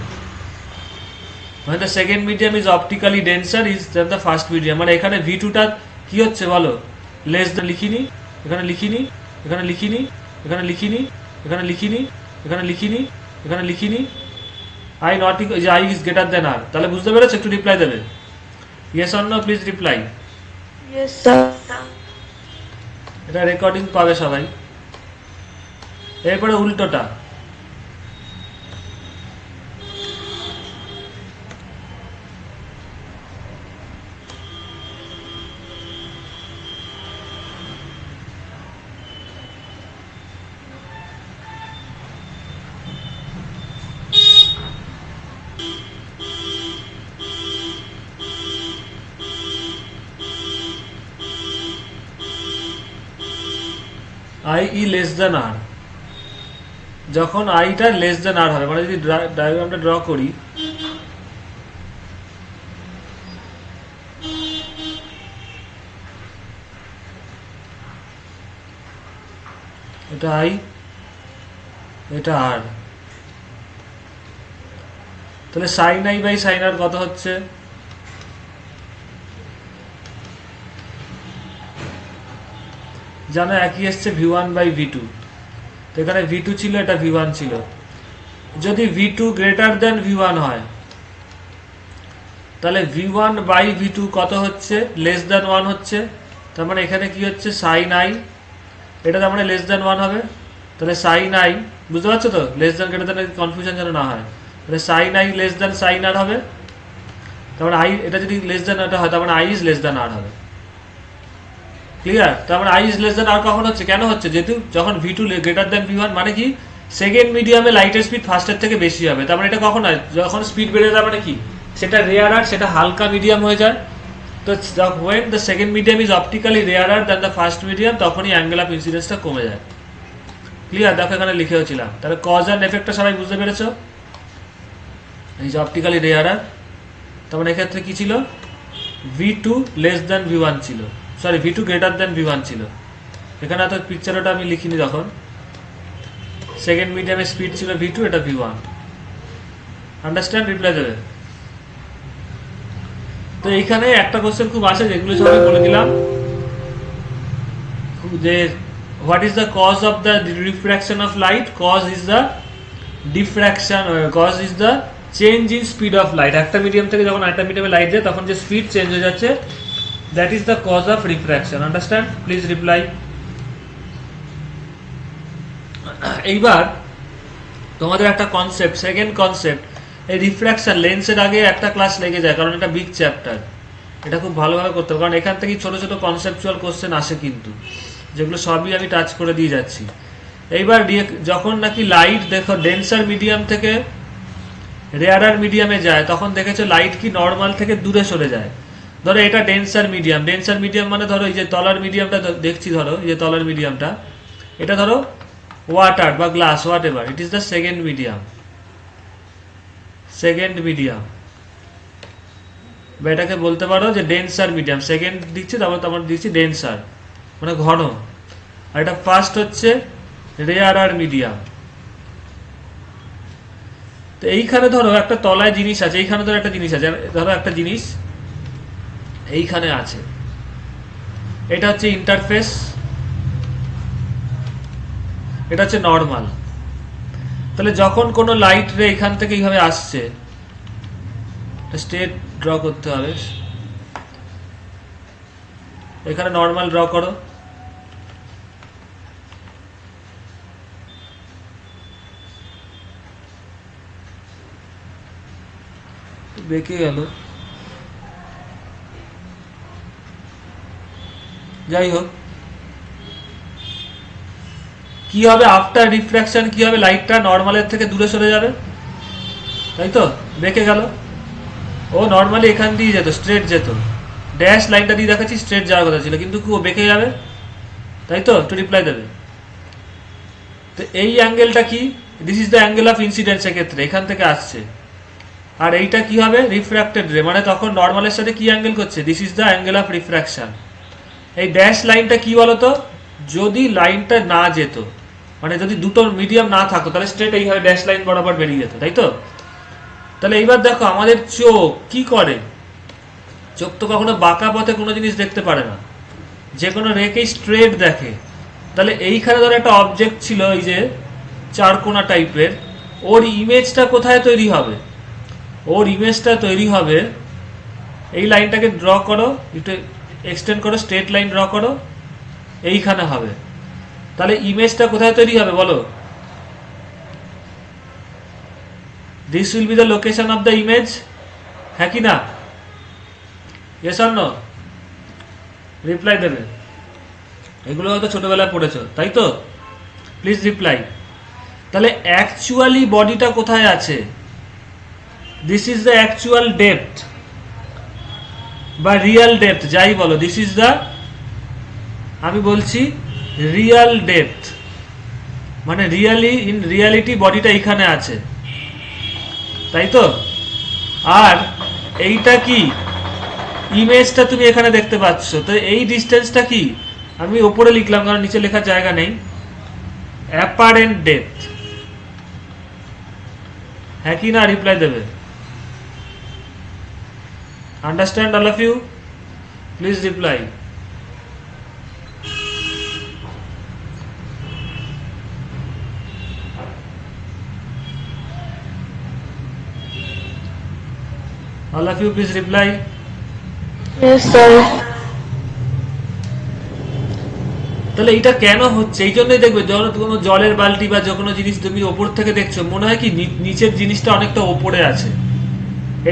মানে the second medium is optically denser is than the first medium. মানে এখানে v2টা কি হচ্ছে বলো, লেস দ্যান, লিখিনি এখানে, লিখিনি এখানে, লিখিনি এখানে, লিখিনি এখানে, লিখিনি এখানে, লিখিনি এখানে, লিখিনি, i not i is greater than r। তাহলে বুঝতে পেরেছো? একটু রিপ্লাই দেবে, yes or no please reply. Yes sir. এটা রেকর্ডিং পাবে সবাই। এরপরে উল্টোটা, i e less than r, যখন আইটা লেস দেন আর হবে, মানে যদি ডায়াগ্রামটা ড্র করি, এটা আই এটা আর, তাহলে সাইন আই বাই সাইন আর কত হচ্ছে, জানো একই এসছে v1 বাই v2। তো এখানে v2 ছিল, এটা v1 ছিল। যদি v2 গ্রেটার দেন v1 হয় তাহলে v1 বাই v2 কত হচ্ছে, লেস দেন 1 হচ্ছে। তার মানে এখানে কি হচ্ছে, সাইন আই, এটা তার মানে লেস দেন 1 হবে। তাহলে সাইন আই, বুঝতে পারছো তো, less than greater than confusion যেন না হয়। তাহলে sine i less than sine r হবে। তার মানে আই, এটা যদি লেস দেন এটা হয় তার মানে I is less than R হবে। ক্লিয়ার? তার মানে আই ইজ লেস দেন আর কখন হচ্ছে, কেন হচ্ছে, যেহেতু যখন v2 গ্রেটার দেন v1, মানে কি সেকেন্ড মিডিয়ামে লাইটের স্পিড ফার্স্টের থেকে বেশি হবে। তার মানে এটা কখন হয়, যখন স্পিড বেড়ে যায় মানে কি, সেটা রেয়ারার, সেটা হালকা মিডিয়াম হয়ে যায়। তো when the second medium is optically rarer than the first medium, তখনই অ্যাঙ্গেল অফ ইনসিডেন্সটা কমে যায়। ক্লিয়ার? দেখো এখানে লিখেওছিলাম। তাহলে কজ অ্যান্ড এফেক্টটা সবাই বুঝতে পেরেছো? এই যে অপটিক্যালি রেয়ারার, তার মানে এক্ষেত্রে কি ছিল, V2 লেস দ্যান V1 ছিল, sorry V2 greater than V1 ছিল। এখানে তো পিকচারটা আমি লিখিনি, তখন সেকেন্ড মিডিয়ামের স্পিড ছিল V2, এটা V1। আন্ডারস্ট্যান্ড? রিপ্লাই দেবে। তো এইখানে একটা কোশ্চেন খুব আসে, যেগুলো সবাই বলে দিলাম, যে what is the cause of the refraction of light? Cause is the diffraction, cause is the change in speed of light. একটা মিডিয়াম থেকে যখন আরেকটা মিডিয়ামে লাইট যায় তখন যে স্পিড চেঞ্জ হয়ে যাচ্ছে, that is the cause of refraction. Understand? Please reply. এইবার তোমাদের একটা কনসেপ্ট, সেকেন্ড কনসেপ্ট, এই রিফ্র্যাকশন লেন্সের আগে একটা ক্লাস লেগে যায়, কারণ এটা বিগ চ্যাপ্টার, এটা খুব ভালোভাবে করতে হবে, কারণ এখান থেকেই ছোটো ছোটো কনসেপচুয়াল কোশ্চেন আসে কিন্তু, যেগুলো সবই আমি টাচ করে দিয়ে যাচ্ছি। এইবার যখন নাকি লাইট দেখো ডেন্সার মিডিয়াম থেকে রেয়ারার মিডিয়ামে যায়, তখন দেখেছো লাইট কি নর্মাল থেকে দূরে সরে যায়। ধরো এটা ডেন্সার মিডিয়াম, ডেন্সার মিডিয়াম মানে ধরো এই যে তলার মিডিয়ামটা দেখছি, ধরো এই যে তলার মিডিয়ামটা, এটা ধরো ওয়াটার বা glass, what ever, it is the second medium, second medium, বা এটাকে বলতে পারো যে ডেন্সার মিডিয়াম। সেকেন্ড দিচ্ছি, তারপর তোমার দিচ্ছি ডেন্সার মানে ঘন, আর এটা ফার্স্ট হচ্ছে রেয়ারার মিডিয়াম। তো এইখানে ধরো একটা তলায় জিনিস আছে, এইখানে ধরো একটা জিনিস আছে, ধরো একটা জিনিস এইখানে আছে, এটা হচ্ছে ইন্টারফেস, এটা হচ্ছে নর্মাল। তাহলে যখন কোনো লাইট রে এখান থেকে এইভাবে আসছে, স্ট্রেট ড্র করতে হবে, এখানে নর্মাল ড্র করো, বেঁকে গেল, যাই হোক, কি হবে আফটার রিফ্র্যাকশন, কি হবে, লাইটটা নর্মালের থেকে দূরে সরে যাবে, তাই তো? বেঁকে গেল, ও নর্মালি এখান দিয়ে যেত, স্ট্রেট যেত, ড্যাশ লাইনটা দিয়ে দেখাচ্ছি স্ট্রেট যাওয়ার কথা ছিল, কিন্তু ও বেঁকে যাবে, তাই তো? একটু রিপ্লাই দেবে। তো এই অ্যাঙ্গেলটা কি, this is the angle of incidence, এক্ষেত্রে এখান থেকে আসছে। আর এইটা কি হবে, রিফ্র্যাক্টেড রে, মানে তখন নর্মালের সাথে কি অ্যাঙ্গেল করছে, this is the angle of refraction. এই ড্যাশ লাইনটা কি বলতো, যদি লাইনটা না যেত, মানে যদি দুটো মিডিয়াম না থাকতো, তাহলে স্ট্রেট এইভাবে ড্যাশ লাইন বরাবর বেরিয়ে যেত, তাই তো? তাহলে এইবার দেখো আমাদের চোখ কি করে, চোখ তো কখনো বাঁকা পথে কোনো জিনিস দেখতে পারে না, যে কোনো রেকেই স্ট্রেট দেখে। তাহলে এইখানে ধরো একটা অবজেক্ট ছিল, এই যে চারকোনা টাইপের, ওর ইমেজটা কোথায় তৈরি হবে, ওর ইমেজটা তৈরি হবে, এই লাইনটাকে ড্র করো, একটু এক্সটেন্ড করো, স্ট্রেট লাইন ড্র করো, এইখানে হবে। তাহলে ইমেজটা কোথায় তৈরি হবে বলো, this will be the location of the image, হ্যাঁ কি না? Yes or no? রিপ্লাই দেবে। এগুলো হয়তো ছোটবেলায় পড়েছো, তাই তো? Please reply. তাহলে অ্যাকচুয়ালি বডিটা কোথায় আছে, this is the actual depth বা রিয়েল ডেপথ, যাই বলো, দিস ইজ দ্য, আমি বলছি রিয়েল ডেপথ, মানে ইন রিয়ালিটি বডিটা এখানে আছে, তাই তো? আর এইটা কি, ইমেজটা তুমি এখানে দেখতে পাচ্ছ, তো এই ডিস্টেন্সটা কি, আমি ওপরে লিখলাম কারণ নিচে লেখার জায়গা নেই, অ্যাপারেন্ট ডেপথ, হ্যাঁ কি না? রিপ্লাই দেবে। Understand all of you? Please reply. All of you please reply. Yes, sir. তাহলে এটা কেন হচ্ছে, এই জন্যই দেখবে যখন কোনো জলের বালতি বা যে কোনো জিনিস তুমি ওপর থেকে দেখছো, মনে হয় কি নিচের জিনিসটা অনেকটা ওপরে আছে,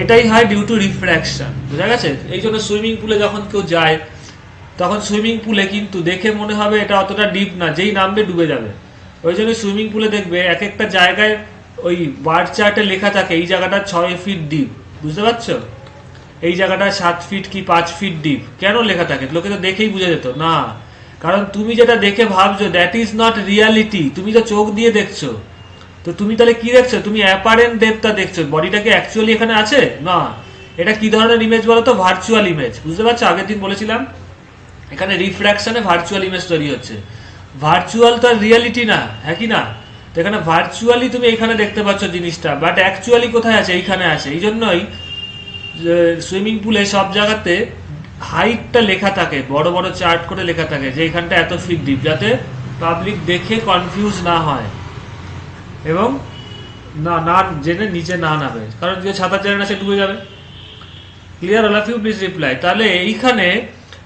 এটাই হয় ডিউ টু রিফ্র্যাকশন, বুঝা গেছে? এই জন্য সুইমিং পুলে যখন কেউ যায়, তখন সুইমিং পুলে কিন্তু দেখে মনে হবে এটা অতটা ডিপ না, যেই নামবে ডুবে যাবে, ওই জন্য সুইমিং পুলে দেখবে এক একটা জায়গায় ওই বার চার্টে লেখা থাকে এই জায়গাটা 6 ফিট ডিপ, বুঝতে পারছো? এই জায়গাটা 7 ফিট কি 5 ফিট ডিপ। কেন লেখা থাকে? লোকে তো দেখেই বুঝে যেত না, কারণ তুমি যেটা দেখে ভাবছো দ্যাট ইজ নট রিয়ালিটি। তুমি তো চোখ দিয়ে দেখছো, তো তুমি তাহলে কি দেখছো? তুমি অ্যাপারেন্ট ডেপথটা দেখছো, বডিটাকে অ্যাকচুয়ালি এখানে আছে না। এটা কি ধরনের ইমেজ বলো তো? ভার্চুয়াল ইমেজ, বুঝতে পারছো? আগের দিন বলেছিলাম এখানে রিফ্র্যাকশনে ভার্চুয়াল ইমেজ তৈরি হচ্ছে। ভার্চুয়াল তো আর রিয়ালিটি না, হ্যাঁ কি না? তো এখানে ভার্চুয়ালি তুমি এখানে দেখতে পাচ্ছ জিনিসটা, বাট অ্যাকচুয়ালি কোথায় আছে? এইখানে আছে। এই জন্যই সুইমিং পুলে সব জায়গাতে হাইটটা লেখা থাকে, বড় বড় চার্ট করে লেখা থাকে যে এখানটা এত ফিট ডিপ, যাতে পাবলিক দেখে কনফিউজ না হয় এবং না জেনে নিচে না নামে, কারণ যে সাঁতার জানে না সে ডুবে যাবে। Clear all of you? Please reply. তাহলে এইখানে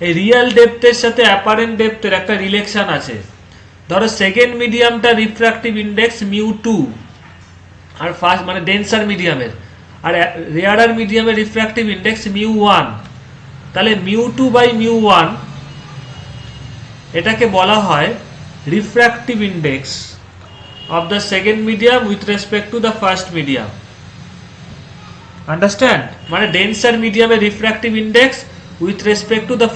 এই রিয়েল ডেপথের সাথে অ্যাপারেন্ট ডেপথের একটা রিলেশন আছে। ধরো সেকেন্ড মিডিয়ামটা রিফ্র্যাক্টিভ ইন্ডেক্স μ2 আর ফার্স্ট মানে ডেন্সার মিডিয়ামের, আর রেয়ারার মিডিয়ামের রিফ্র্যাক্টিভ ইন্ডেক্স μ1। তাহলে μ2 বাই μ1 এটাকে বলা হয় refractive index of the second medium with respect to the first medium. Understand? মানে ডেন্সার মিডিয়ামের refractive index with respect to the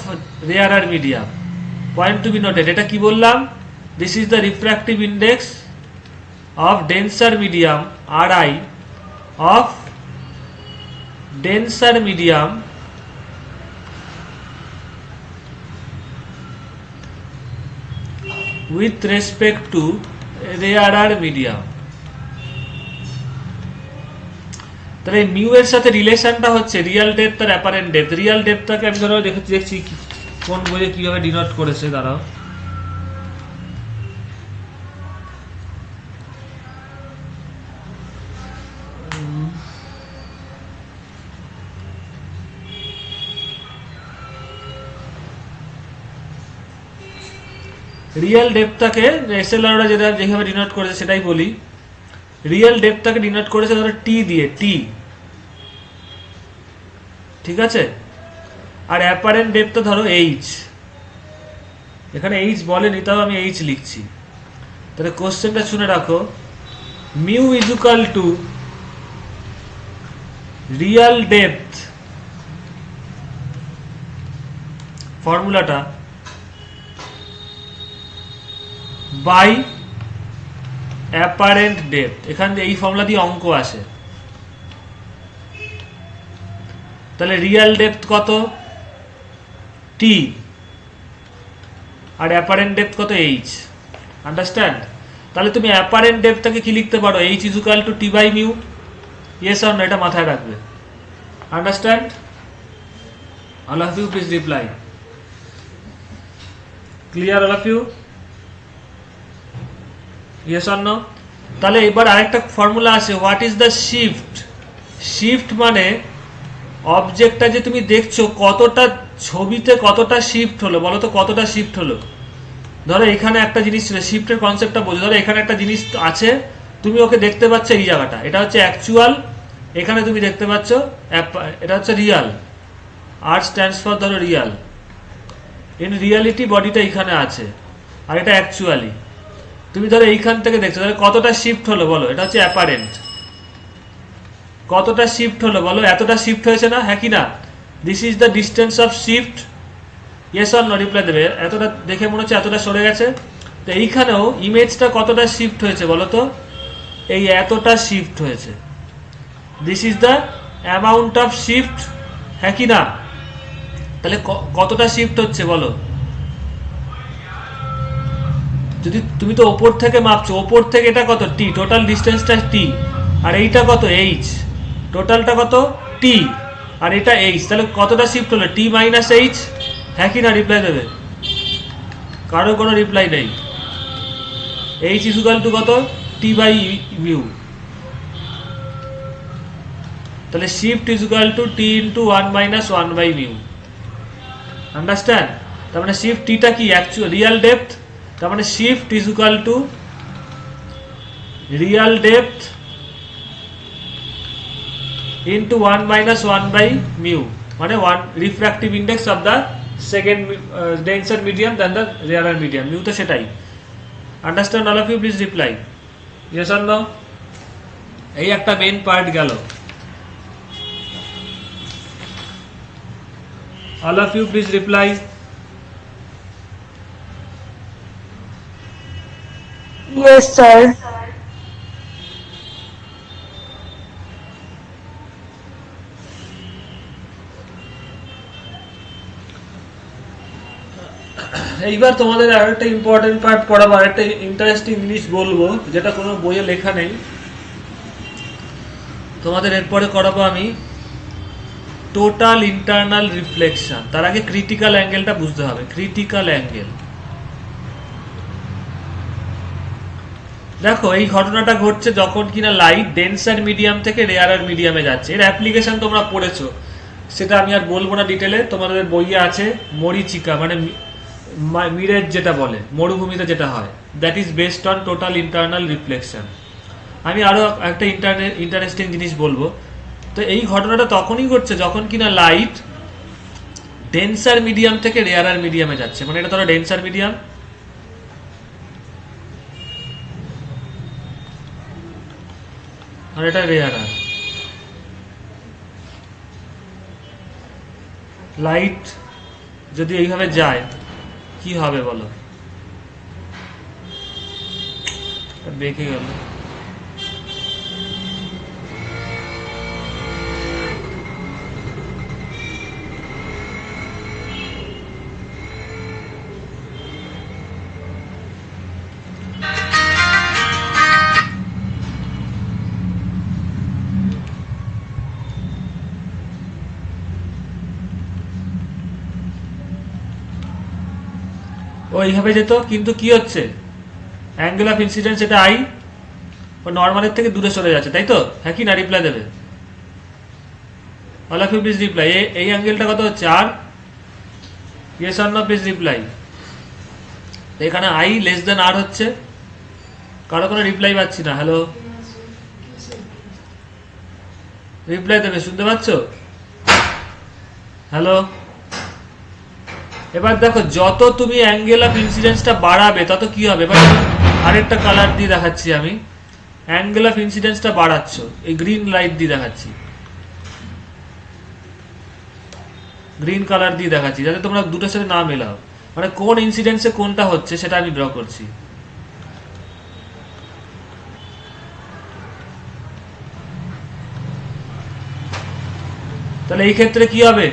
rarer medium. Point to be noted. এটা কি বললাম? This is the refractive index of denser medium Ri of denser medium with respect to rarer medium। তাহলে mu এর সাথে রিলেশনটা হচ্ছে real depth আর apparent depth. Real ডেপথটাকে আমি ধরো দেখছি কোন বইয়ে কিভাবে ডিনোট করেছে, দাঁড়াও। রিয়েল ডেপথটাকে এসএলআররা যেভাবে ডিনোট করেছে সেটাই বলি। রিয়েল ডেপথটাকে ডিনোট করেছে ধরো টি দিয়ে, টি, ঠিক আছে? আর অ্যাপারেন্ট ডেপথটা ধরো এইচ। এখানে এইচ বলেনি, তাও আমি এইচ লিখছি। তাহলে কোশ্চেনটা শুনে রাখো, mu is equal to real depth, ফর্মুলাটা বাই অ্যাপারেন্ট ডেপথ। এখান দিয়ে এই ফর্মুলা দিয়ে অঙ্ক আসে। তাহলে রিয়েল ডেপথ কত? টি, আর অ্যাপারেন্ট ডেপথ কত? এইচ। আন্ডারস্ট্যান্ড? তাহলে তুমি অ্যাপারেন্ট ডেপথটাকে কি লিখতে পারো? H is equal to t by mu. Yes or no? এটা মাথায় রাখবে। Understand? All of you please reply. Clear all of you? Yes or no? তাহলে এবার আরেকটা ফর্মুলা আছে, what is the shift. Shift মানে অবজেক্টটা যে তুমি দেখছো কতটা, ছবিতে কতটা শিফট হলো, বলো তো কতটা শিফট হলো। ধরো এখানে একটা জিনিস ছিল, শিফটের কনসেপ্টটা বোঝো। ধরো এখানে একটা জিনিস আছে, তুমি ওকে দেখতে পাচ্ছ এই জায়গাটা, এটা হচ্ছে অ্যাকচুয়াল। এখানে তুমি দেখতে পাচ্ছ এটা হচ্ছে রিয়াল। আর স্ট্যান্ডস ফর ধরো রিয়াল। ইন রিয়ালিটি বডিটা এখানে আছে, আর এটা অ্যাকচুয়ালি। তুমি ধরো এইখান থেকে দেখছো, তাহলে কতটা শিফট হলো বলো? এটা হচ্ছে অ্যাপারেন্ট। কতটা শিফট হলো বলো? এতটা শিফট হয়েছে না, হ্যাঁ কি না? This is the distance of shift. Yes or no? Reply দেবে। এতটা দেখে মনে হচ্ছে এতটা সরে গেছে। তো এইখানেও ইমেজটা কতটা শিফট হয়েছে বলো তো? এই এতটা শিফট হয়েছে। This is the amount of shift, হ্যাঁ কি না? তাহলে কতটা শিফট হচ্ছে বলো? যদি তুমি তো ওপর থেকে মাপছো, ওপর থেকে এটা কত? টি, টোটাল ডিস্টেন্সটা টি, আর এইটা কত? এইচ। টোটালটা কত? টি, আর এটা এইচ। তাহলে কতটা শিফট হলো? টি মাইনাস এইচ, হ্যাঁ কি না? রিপ্লাই দেবে। কারো কোনো রিপ্লাই নেই। এইচ ইজ ইকুয়াল টু কত? T by mu. তাহলে shift is equal to t into 1 minus 1 by mu. Understand? তার মানে শিফট টিটা কি? Actual real depth. তার মানে shift is equal to real depth into 1 minus 1 by mu, মানে 1 refractive index of the second denser medium than the rarer medium. Mu তো সেটাই। Understand all of you, please reply yes or no. এই একটা main part গেল। All of you please reply. Yes, sir. এইবার তোমাদের আরেকটা important part পড়াবো, আরেকটা ইন্টারেস্টিং জিনিস বলবো যেটা কোনো বইয়ে লেখা নেই, তোমাদের এরপরে করাবো আমি টোটাল ইন্টারনাল রিফ্লেকশন। তার আগে ক্রিটিক্যাল অ্যাঙ্গেলটা বুঝতে হবে। ক্রিটিক্যাল অ্যাঙ্গেল, দেখো এই ঘটনাটা ঘটছে যখন কিনা লাইট ডেন্সার মিডিয়াম থেকে রেয়ারার মিডিয়ামে যাচ্ছে। এর অ্যাপ্লিকেশন তোমরা পড়েছো, সেটা আমি আর বলবো না ডিটেলে, তোমাদের বইয়ে আছে। মরিচিকা মানে মিরেজ যেটা বলে, মরুভূমিতে যেটা হয়, that is based on total internal reflection. আমি আরও একটা ইন্টারেস্টিং জিনিস বলবো। তো এই ঘটনাটা তখনই ঘটছে যখন কিনা লাইট ডেন্সার মিডিয়াম থেকে রেয়ারার মিডিয়ামে যাচ্ছে। মানে এটা ধরো ডেন্সার মিডিয়াম, আর এটা রেয়ারার। লাইট যদি এইভাবে যায় কি হবে বলো? বেঁকে গেল। ও এইভাবে যেত, কিন্তু কি হচ্ছে, অ্যাঙ্গেল অফ ইনসিডেন্স এটা আই, ও নর্মালের থেকে দূরে সরে যাচ্ছে, তাই তো? হ্যাঁ কি না? রিপ্লাই দেবে। All of you please reply. এই অ্যাঙ্গেলটা কত হচ্ছে? আর yes or no please reply. এখানে আই লেস দেন আর হচ্ছে, কারো কোনো রিপ্লাই পাচ্ছি না। হ্যালো, রিপ্লাই দেবে, শুনতে পাচ্ছ? হ্যালো। এবার দেখো যত তুমি অ্যাঙ্গেল অফ ইনসিডেন্সটা বাড়াবে তত কি হবে। এবার আরেকটা কালার দিয়ে দেখাচ্ছি আমি। অ্যাঙ্গেল অফ ইনসিডেন্সটা বাড়াচ্ছ, এই গ্রিন লাইট দিয়ে দেখাচ্ছি, গ্রিন কালার দিয়ে দেখাচ্ছি, যাতে তোমরা দুটোর সাথে না মেলাও। মানে কোন ইনসিডেন্সে কোনটা হচ্ছে সেটা আমি ড্র করছি। তাহলে এই ক্ষেত্রে কি হবে,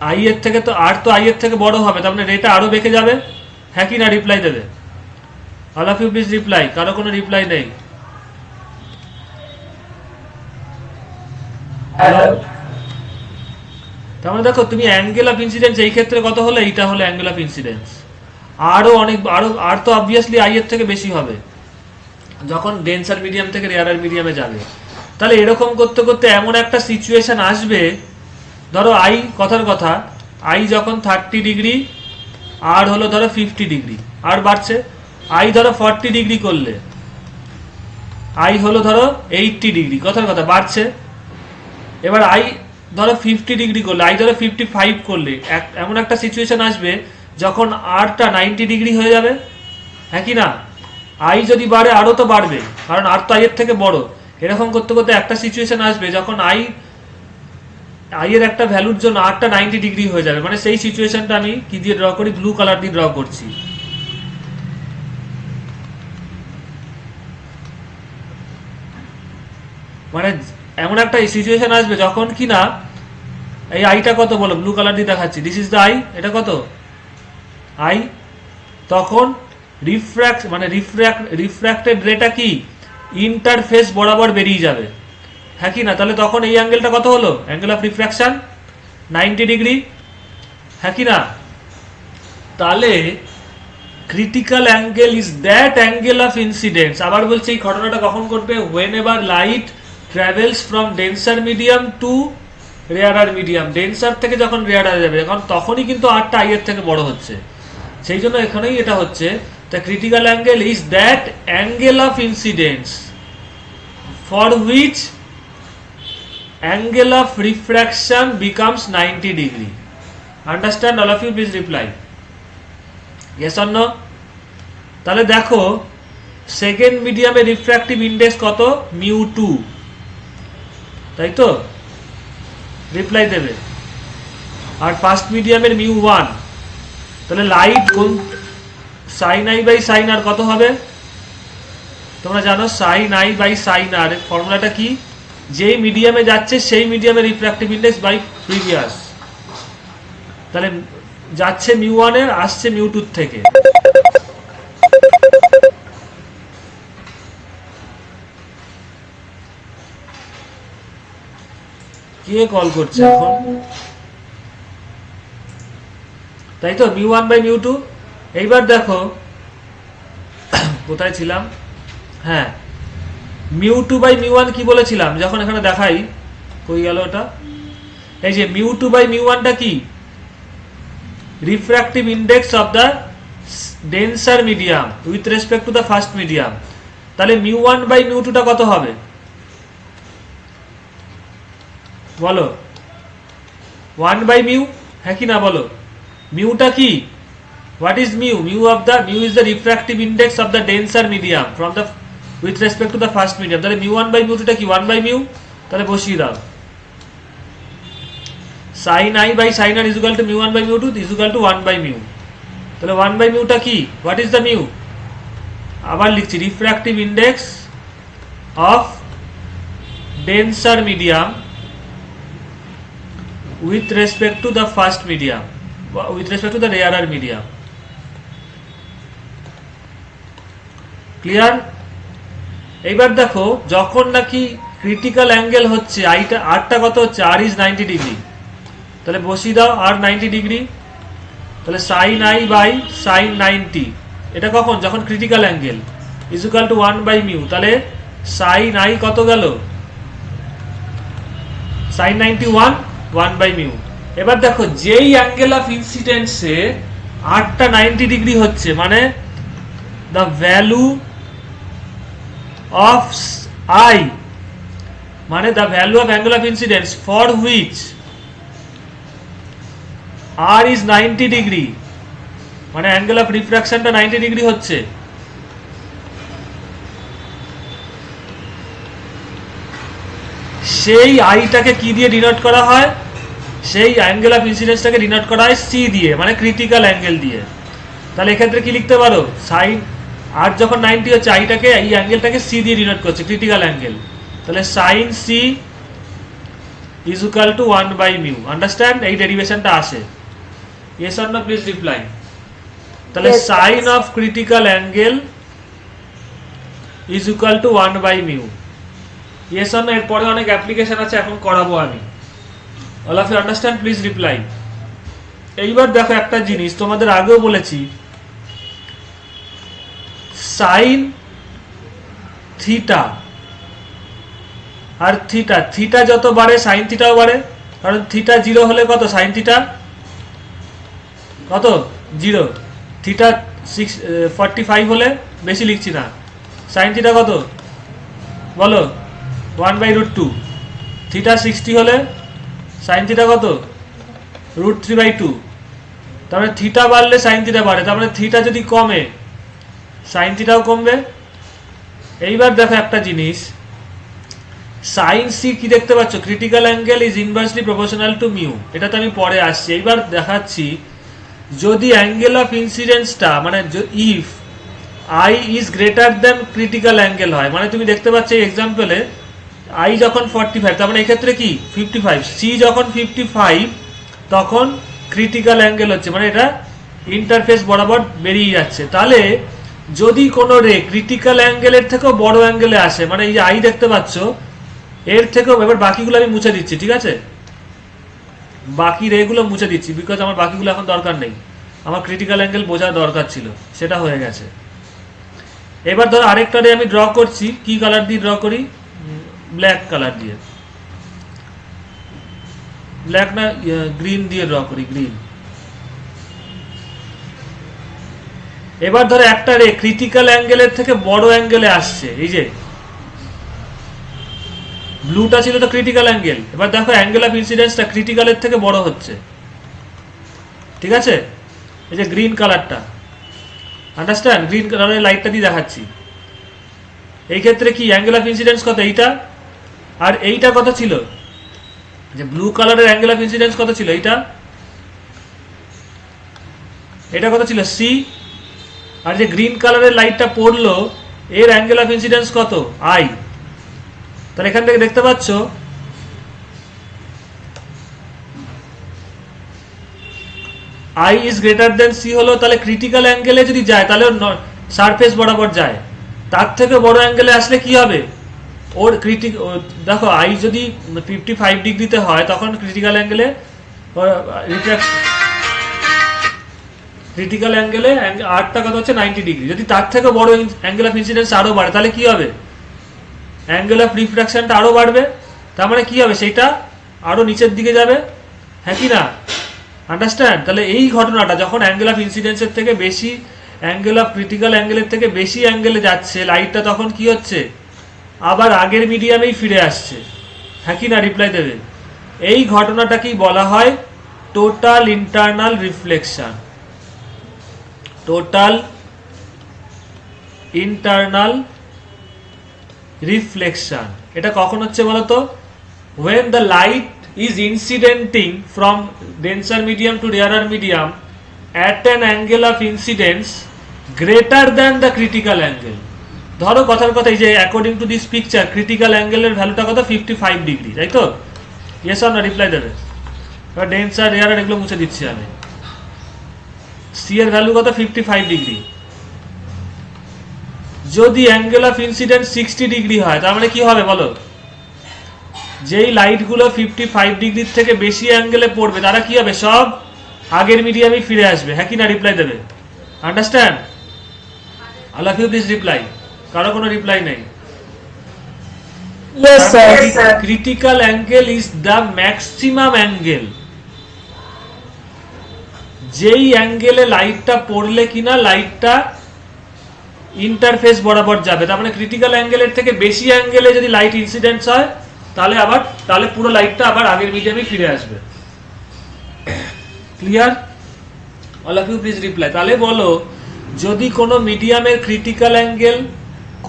আই এর থেকে তো আর তো আই এর থেকে বড় হবে, তার মানে রেটা আরো বেঁকে যাবে। হ্যাঁ কি না? রিপ্লাই দেবে। All of you please reply. কারো কোনো রিপ্লাই নেই। তার মানে দেখো তুমি অ্যাঙ্গেল অফ ইনসিডেন্স এই ক্ষেত্রে কত হলো, এইটা হলো অ্যাঙ্গেল অফ ইনসিডেন্স। আরো অনেক আর তো অবভিয়াসলি আই এর থেকে বেশি হবে যখন ডেন্সার মিডিয়াম থেকে রেয়ারার মিডিয়ামে যাবে। তাহলে এরকম করতে করতে এমন একটা সিচুয়েশন আসবে, ধরো আই, কথার কথা, আই যখন 30 ডিগ্রি, আর হলো ধরো 50 ডিগ্রি, আর বাড়ছে। আই ধরো 40 ডিগ্রি করলে আই হলো ধরো 80 ডিগ্রি, কথার কথা বাড়ছে। এবার আই ধরো 50 ডিগ্রি করলে, আই ধরো 55 করলে এমন একটা সিচুয়েশন আসবে যখন আরটা 90 ডিগ্রি হয়ে যাবে। হ্যাঁ কি না? আই যদি বাড়ে আরও তো বাড়বে, কারণ আর তো আই এর থেকে বড়। এরকম করতে করতে একটা সিচুয়েশন আসবে যখন আই এর একটা ভ্যালুর জন্য আরটা 90 ডিগ্রি হয়ে যাবে। মানে সেই সিচুয়েশনটা আমি কি দিয়ে ড্র করি? ব্লু কালার দিয়ে ড্র করছি। মানে এমন একটা সিচুয়েশন আসবে যখন কি না, এই আইটা কত বলো, ব্লু কালার দিয়ে দেখাচ্ছি, দিস ইজ দ্য আই, এটা কত আই, তখন রিফ্র্যাক্টেড রেটা কি ইন্টারফেস বরাবর বেরিয়ে যাবে। হ্যাঁ কি না? তাহলে তখন এই অ্যাঙ্গেলটা কত হলো? Angle of refraction 90 degree. হ্যাঁ কি না? তাহলে critical angle is that angle of incidence. আবার বলছি, এই ঘটনাটা কখন ঘটবে? Whenever light travels from denser medium to rarer medium. Denser থেকে যখন রেয়ারার যাবে, কারণ তখনই কিন্তু আরটা আই এর থেকে বড় হচ্ছে, সেই জন্য এখানেই এটা হচ্ছে। The critical angle is that angle of incidence for which angle of refraction becomes 90 degree. Understand? All of you please reply. Yes or no? তাহলে দেখো সেকেন্ড মিডিয়ামে রিফ্র্যাক্টিভ ইন্ডেক্স কত, μ2, তাই তো? রিপ্লাই দেবে। আর ফার্স্ট মিডিয়ামের μ1। তাহলে লাইট কোন sin i by sin r কত হবে? তোমরা জানো sin i by sin r এর ফর্মুলাটা কি? যেই মিডিয়ামে যাচ্ছে সেই মিডিয়ামে রিফ্র্যাক্টিভ ইন্ডেক্স বাই প্রিভিয়াস। তাহলে যাচ্ছে μ1 এর, আসছে μ2 থেকে। কে কল করছে এখন? তাই তো, μ1 বাই μ2। এইবার দেখো কোথায় ছিলাম, হ্যাঁ μ2 বাই μ1 কি বলেছিলাম যখন এখানে দেখাই, কই গেল ওটা, এই যে μ2 বাই μ1টা কি, refractive index of the denser medium with respect to the first medium. তাহলে μ1 বাই μ2টা কত হবে বলো? 1 বাই μ, হ্যাঁ কি না বলো? μটা কি, what is mu? mu is the refractive index of the denser medium from the with respect to the first medium। তাহলে μ1 বাই μ2টা কি, 1 বাই μ। তাহলে বসিয়ে দাও, sin i by sin r is equal to μ1 by μ2 is equal to 1 by μ। তাহলে 1 by μটা কি, what is the mu? আবার লিখছি, refractive index of denser medium with respect to the first medium, with respect to the rarer medium। Clear? এইবার দেখো যখন নাকি critical angle হচ্ছে আরটা কত হচ্ছে, r is 90 ডিগ্রি। তাহলে বসিয়ে দাও r 90 ডিগ্রি। তাহলে sin i বাই sin 90, এটা কখন, যখন critical angle, is equal to 1 by μ। তাহলে sin i কত গেল, sin 91, 1 বাই μ। এবার দেখো যেই অ্যাঙ্গেল অফ ইনসিডেন্সে আরটা 90 ডিগ্রি হচ্ছে, মানে দ্য ভ্যালু অফ i, মানে the value of angle of incidence for which r is 90 degree, মানে অ্যাঙ্গেল অফ রিফ্র্যাকশনটা 90 ডিগ্রি হচ্ছে। সেই আইটাকে কি দিয়ে ডিনোট করা হয়, সেই অ্যাঙ্গেল অফ ইনসিডেন্সটাকে ডিনোট করা হয় সি দিয়ে, মানে ক্রিটিক্যাল অ্যাঙ্গেল দিয়ে। তাহলে এক্ষেত্রে কি লিখতে পারো, সাইন আর যখন 90 হচ্ছে আইটাকে, এই অ্যাঙ্গেলটাকে সি দিয়ে ডিনোট করছে, ক্রিটিক্যাল অ্যাঙ্গেল। তাহলে sine c is equal to 1 by μ। Understand? এই ডেরিভেশনটা আসে। Yes or no please reply. তাহলে sine of critical angle is equal to 1 by μ। Yes or no? এরপরে অনেক অ্যাপ্লিকেশন আছে, এখন করাবো আমি। All of you understand? Please reply. এইবার দেখো একটা জিনিস তোমাদের আগেও বলেছি, সাইন থিটা আর থিটা, থিটা যত বাড়ে সাইন থিটাও বাড়ে, কারণ থিটা 0 হলে কত, সাইন থিটা কত, 0। থিটা 45 হলে, বেশি লিখছি না, সাইন থিটা কত বলো, 1 বাই √2। থিটা 60 হলে সাইন থিটা কত, √3 বাই 2। তার মানে থিটা বাড়লে সাইন থিটা বাড়ে, তার মানে থিটা যদি কমে সাইন থিটাও কমবে। এইবার দেখো একটা জিনিস, সাইন সি কি দেখতে পাচ্ছ, critical angle is inversely proportional to mu. এটা তো আমি পরে আসছি। এইবার দেখাচ্ছি, যদি অ্যাঙ্গেল অফ ইনসিডেন্সটা, মানে if I is greater then critical angle হয়, মানে তুমি দেখতে পাচ্ছ এই এক্সাম্পলে আই যখন 45, তার মানে এক্ষেত্রে কি 55, সি যখন 55 তখন ক্রিটিক্যাল অ্যাঙ্গেল হচ্ছে, মানে এটা ইন্টারফেস বরাবর বেরিয়ে যাচ্ছে। তাহলে যদি কোনো রে ক্রিটিক্যাল অ্যাঙ্গেলের থেকেও বড় অ্যাঙ্গেলে আসে, মানে এই যে আই দেখতে পাচ্ছ এর থেকেও, এবার বাকিগুলো আমি মুছে দিচ্ছি, ঠিক আছে? বাকি রেগুলো মুছে দিচ্ছি, বিকজ আমার বাকিগুলো এখন দরকার নেই, আমার ক্রিটিক্যাল অ্যাঙ্গেল বোঝার দরকার ছিল, সেটা হয়ে গেছে। এবার ধরো আরেকটা রে আমি ড্র করছি, কি কালার দিয়ে ড্র করি, ব্ল্যাক কালার দিয়ে, ব্ল্যাক না গ্রিন দিয়ে ড্র করি, গ্রিন। এবার ধরো একটা রে ক্রিটিক্যাল অ্যাঙ্গেলের থেকে বড় অ্যাঙ্গেলে আসছে, এই যে ব্লুটা ছিল তো ক্রিটিক্যাল অ্যাঙ্গেল, এবার দেখো অ্যাঙ্গেল অফ ইনসিডেন্সটা ক্রিটিক্যালের থেকে বড় হচ্ছে, ঠিক আছে? এই যে গ্রিন কালারটা, আন্ডারস্ট্যান্ড? গ্রিন কালারের লাইটটা দিয়ে দেখাচ্ছি। এই ক্ষেত্রে কি অ্যাঙ্গেল অফ ইনসিডেন্স কত? এইটা। আর এইটা কত ছিল? যে ব্লু কালারের অ্যাঙ্গেল অফ ইনসিডেন্স কত ছিল? এইটা। এটা কত ছিল? সি। আর যে গ্রিন কালারের লাইটটা পড়লো এর অ্যাঙ্গেল অফ ইনসিডেন্স কত? আই। তাহলে এখান থেকে দেখতে পাচ্ছ i is greater than c হলো, তাহলে ক্রিটিক্যাল অ্যাঙ্গেলে যদি যায় তাহলে সারফেস বরাবর যায়। তার থেকে বড় অ্যাঙ্গেলে আসলে কি হবে? ওর দেখো আই যদি 55 ডিগ্রিতে হয় তখন ক্রিটিক্যাল অ্যাঙ্গেলে আরটা কত হচ্ছে? 90 ডিগ্রি। যদি তার থেকে বড় অ্যাঙ্গেল অফ ইনসিডেন্স আরো বাড়ে তাহলে কি হবে? অ্যাঙ্গেল অফ রিফ্রাকশনটা আরো বাড়বে। তার মানে কি হবে? সেটা আরো নিচের দিকে যাবে, হ্যাঁ কি না? আন্ডারস্ট্যান্ড? তাহলে এই ঘটনাটা যখন অ্যাঙ্গেল অফ ইনসিডেন্সের থেকে বেশি, অ্যাঙ্গেল অফ ক্রিটিক্যাল অ্যাঙ্গেলের থেকে বেশি অ্যাঙ্গেলে যাচ্ছে লাইটটা, তখন কি হচ্ছে? আবার আগের মিডিয়ামেই ফিরে আসছে, হ্যাঁ কি না? রিপ্লাই দেবে। এই ঘটনাটাকেই বলা হয় total internal reflection. Total internal reflection. এটা কখন হচ্ছে বলতো? when the light is incidenting from denser medium to rarer medium at an angle of incidence greater than the critical angle. ধরো কথার কথা এই যে according to this picture critical অ্যাঙ্গেলের ভ্যালুটা কত? 55 ডিগ্রি, তাই তো? ইয়েস অর না? রিপ্লাই দেবে। ডেন্সার রেয়ার এগুলো মুছে দিচ্ছি আমি। সি এর ভ্যালু কত? 55 ডিগ্রি। যদি অ্যাঙ্গেল অফ ইনসিডেন্স 60 ডিগ্রি হয় তার মানে কি হবে বলো? যেই লাইটগুলো 55 ডিগ্রির থেকে বেশি অ্যাঙ্গেলে পড়বে তারা কি হবে? সব আগের মিডিয়ামে ফিরে আসবে, হ্যাঁ কি না? রিপ্লাই দেবে। Understand? All of you please reply. কারো কোনো রিপ্লাই নেই। Yes, sir. Critical angle is the maximum angle. যেই অ্যাঙ্গেলে লাইটটা পড়লে কিনা লাইটটা ইন্টারফেস বরাবর যাবে, তার মানে ক্রিটিক্যাল অ্যাঙ্গেলের থেকে বেশি অ্যাঙ্গেলে যদি লাইট ইনসিডেন্স হয় তাহলে পুরো লাইটটা আবার আগের মিডিয়ামে ফিরে আসবে। Clear? All of you please reply. তাহলে বলো, যদি কোনো মিডিয়ামের ক্রিটিক্যাল অ্যাঙ্গেল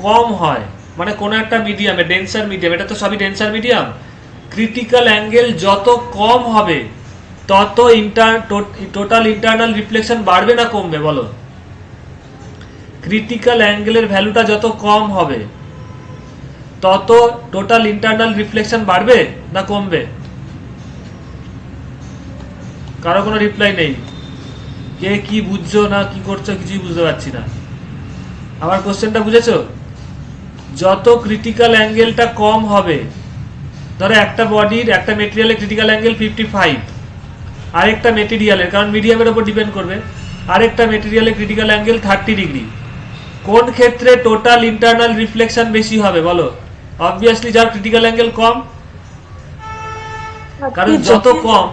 কম হয়, মানে কোনো একটা মিডিয়ামে, ডেন্সার মিডিয়াম, এটা তো সবই ডেন্সার মিডিয়াম, ক্রিটিক্যাল অ্যাঙ্গেল যত কম হবে তত টোটাল ইন্টারনাল রিফ্লেকশন বাড়বে না কমবে বলো? ক্রিটিক্যাল অ্যাঙ্গেলের ভ্যালুটা যত কম হবে তত টোটাল ইন্টারনাল রিফ্লেকশন বাড়বে না কমবে? কারো কোনো রিপ্লাই নেই। কে কি বুঝছো না কি করছো কিছুই বুঝতে পারছি না। আমার কোশ্চেনটা বুঝেছো? যত ক্রিটিক্যাল অ্যাঙ্গেলটা কম হবে, ধরো একটা বডির, একটা মেটেরিয়ালের ক্রিটিক্যাল অ্যাঙ্গেল 55, আরেকটা মেটেরিয়ালের, কারণ মিডিয়ামের উপর ডিপেন্ড করবে, আরেকটা মেটেরিয়ালের ক্রিটিক্যাল অ্যাঙ্গেল 30 ডিগ্রি। কোন ক্ষেত্রে টোটাল ইন্টারনাল রিফ্লেকশন বেশি হবে বলো? অবভিয়াসলি যার ক্রিটিক্যাল অ্যাঙ্গেল কম, কারণ যত কম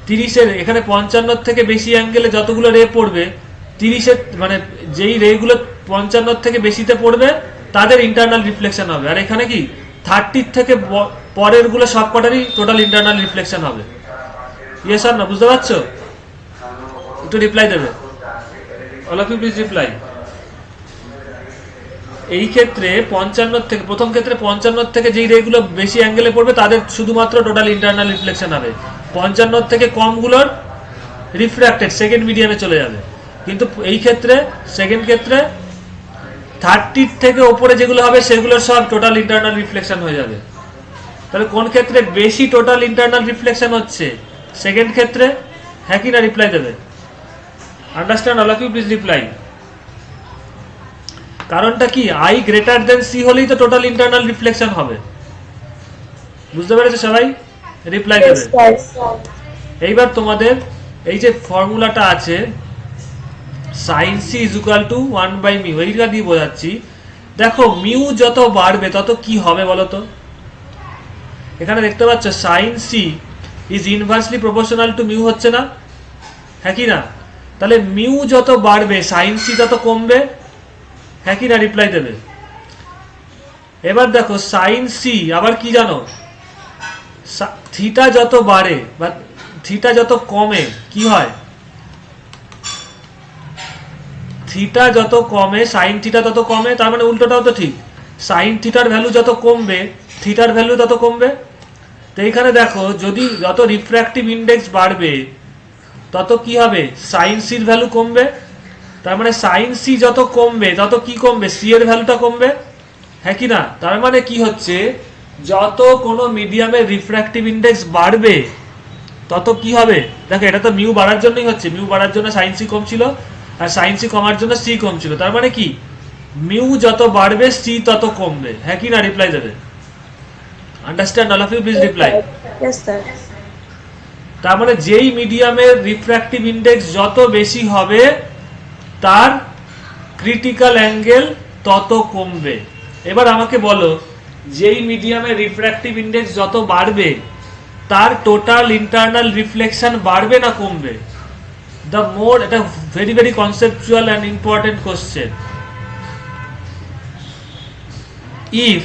30-এর, এখানে 55 থেকে বেশি অ্যাঙ্গেলে যতগুলো রে পড়বে 30-এর, মানে যেই রেগুলো 55 থেকে বেশিতে পড়বে তাদের ইন্টারনাল রিফ্লেকশন হবে। আর এখানে কি 30 থেকে পরের গুলো সব কটারই টোটাল ইন্টারনাল রিফ্লেকশন হবে। ইয়েস আর না? বুঝতে পারছো? একটু রিপ্লাই দেবে। All of you please reply. এই ক্ষেত্রে 55 থেকে, প্রথম ক্ষেত্রে 55 থেকে যেই রেগুলো বেশি অ্যাঙ্গেলে পড়বে তাদের শুধুমাত্র টোটাল ইন্টারনাল রিফ্লেকশন হবে। 55 থেকে কমগুলোর রিফ্র্যাক্টেড সেকেন্ড মিডিয়ামে চলে যাবে। কিন্তু এই ক্ষেত্রে, সেকেন্ড ক্ষেত্রে 30 থেকে ওপরে যেগুলো হবে সেগুলোর সব টোটাল ইন্টারনাল রিফ্লেকশন হয়ে যাবে। তাহলে কোন ক্ষেত্রে বেশি টোটাল ইন্টারনাল রিফ্লেকশন হচ্ছে? সেকেন্ড ক্ষেত্রে, হ্যাঁ কি না? রিপ্লাই দেবে। Understand? All of you please reply. কারণটা কি? আই গ্রেটার দেন সি হলেই তো টোটাল ইন্টারনাল রিফ্লেকশন হবে। বুঝতে পেরেছো সবাই? রিপ্লাই দেবে। এইবার তোমাদের এই যে ফর্মুলাটা আছে sin c is equal to 1 by mu, এইটা দিয়ে বোঝাচ্ছি। দেখো মিউ যত বাড়বে তত কি হবে বলো তো? এখানে দেখতে পাচ্ছ sin c is inversely proportional to mu হচ্ছে না, হ্যাঁ কি না? তাহলে মিউ যত বাড়বে sin c তত কমবে, হ্যাঁ কি না? রিপ্লাই দেবে। এবার দেখো sin c আবার কি জানো? থিটা যত বাড়ে বা থিটা যত কমে কি হয়? থিটা যত কমে সাইন থিটা তত কমে, তার মানে উল্টোটাও তো ঠিক, সাইন থিটার ভ্যালু যত কমবে থিটার ভ্যালু তত কমবে। তো এইখানে দেখো যদি যত রিফ্র্যাক্টিভ ইন্ডেক্স বাড়বে তত কি হবে, সাইন সির ভ্যালু কমবে, তার মানে সাইন সি যত কমবে তত কি কমবে, সি এর ভ্যালুটা কমবে, হ্যাঁ কি না? তার মানে কি হচ্ছে, যত কোনো মিডিয়ামের রিফ্র্যাক্টিভ ইন্ডেক্স বাড়বে তত কি হবে, দেখো এটা তো মিউ বাড়ার জন্যই হচ্ছে, মিউ বাড়ার জন্য সাইন সি কম ছিল আর সাইন সি কমার জন্য সি কম ছিল, তার মানে কি মিউ যত বাড়বে সি তত কমবে, হ্যাঁ কি না? রিপ্লাই দেবে। Understand all of you, please reply. Yes, sir. তার মানে যেই মিডিয়ামের রিফ্র্যাক্টিভ ইন্ডেক্স যত বেশি হবে তার ক্রিটিক্যাল অ্যাঙ্গেল তত কমবে। এবার আমাকে বলো, যেই মিডিয়ামের রিফ্র্যাক্টিভ ইন্ডেক্স যত বাড়বে তার টোটাল ইন্টারনাল রিফ্লেকশন বাড়বে না কমবে? দ্য মোর, এটা very very conceptual and important question. If,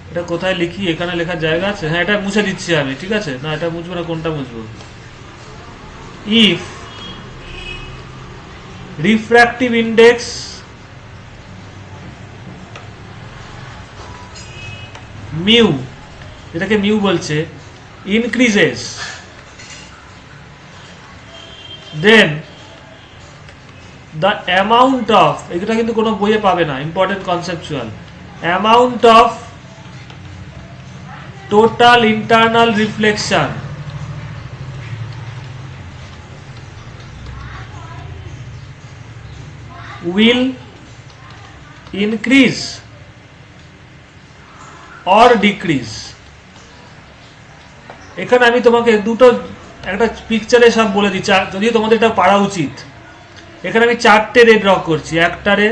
এটা কোথায় লিখি, এখানে লেখার জায়গা আছে? হ্যাঁ, এটা মুছে দিচ্ছি আমি, ঠিক আছে? না এটা মুছবো না, কোনটা মুছবো? ইফ রিফ্র্যাক্টিভ ইন্ডেক্স মিউ, এটাকে মিউ বলছে, increases, then the amount of, এটা কিন্তু কোনো বইয়ে পাবে না, important conceptual, amount of total internal reflection will increase or decrease। এখানে আমি তোমাকে দুটো, একটা পিকচারে সব বলে দিচ্ছি, যদিও তোমাদের এটা পারা উচিত। এখানে আমি চারটে রে ড্র করছি, একটা রে,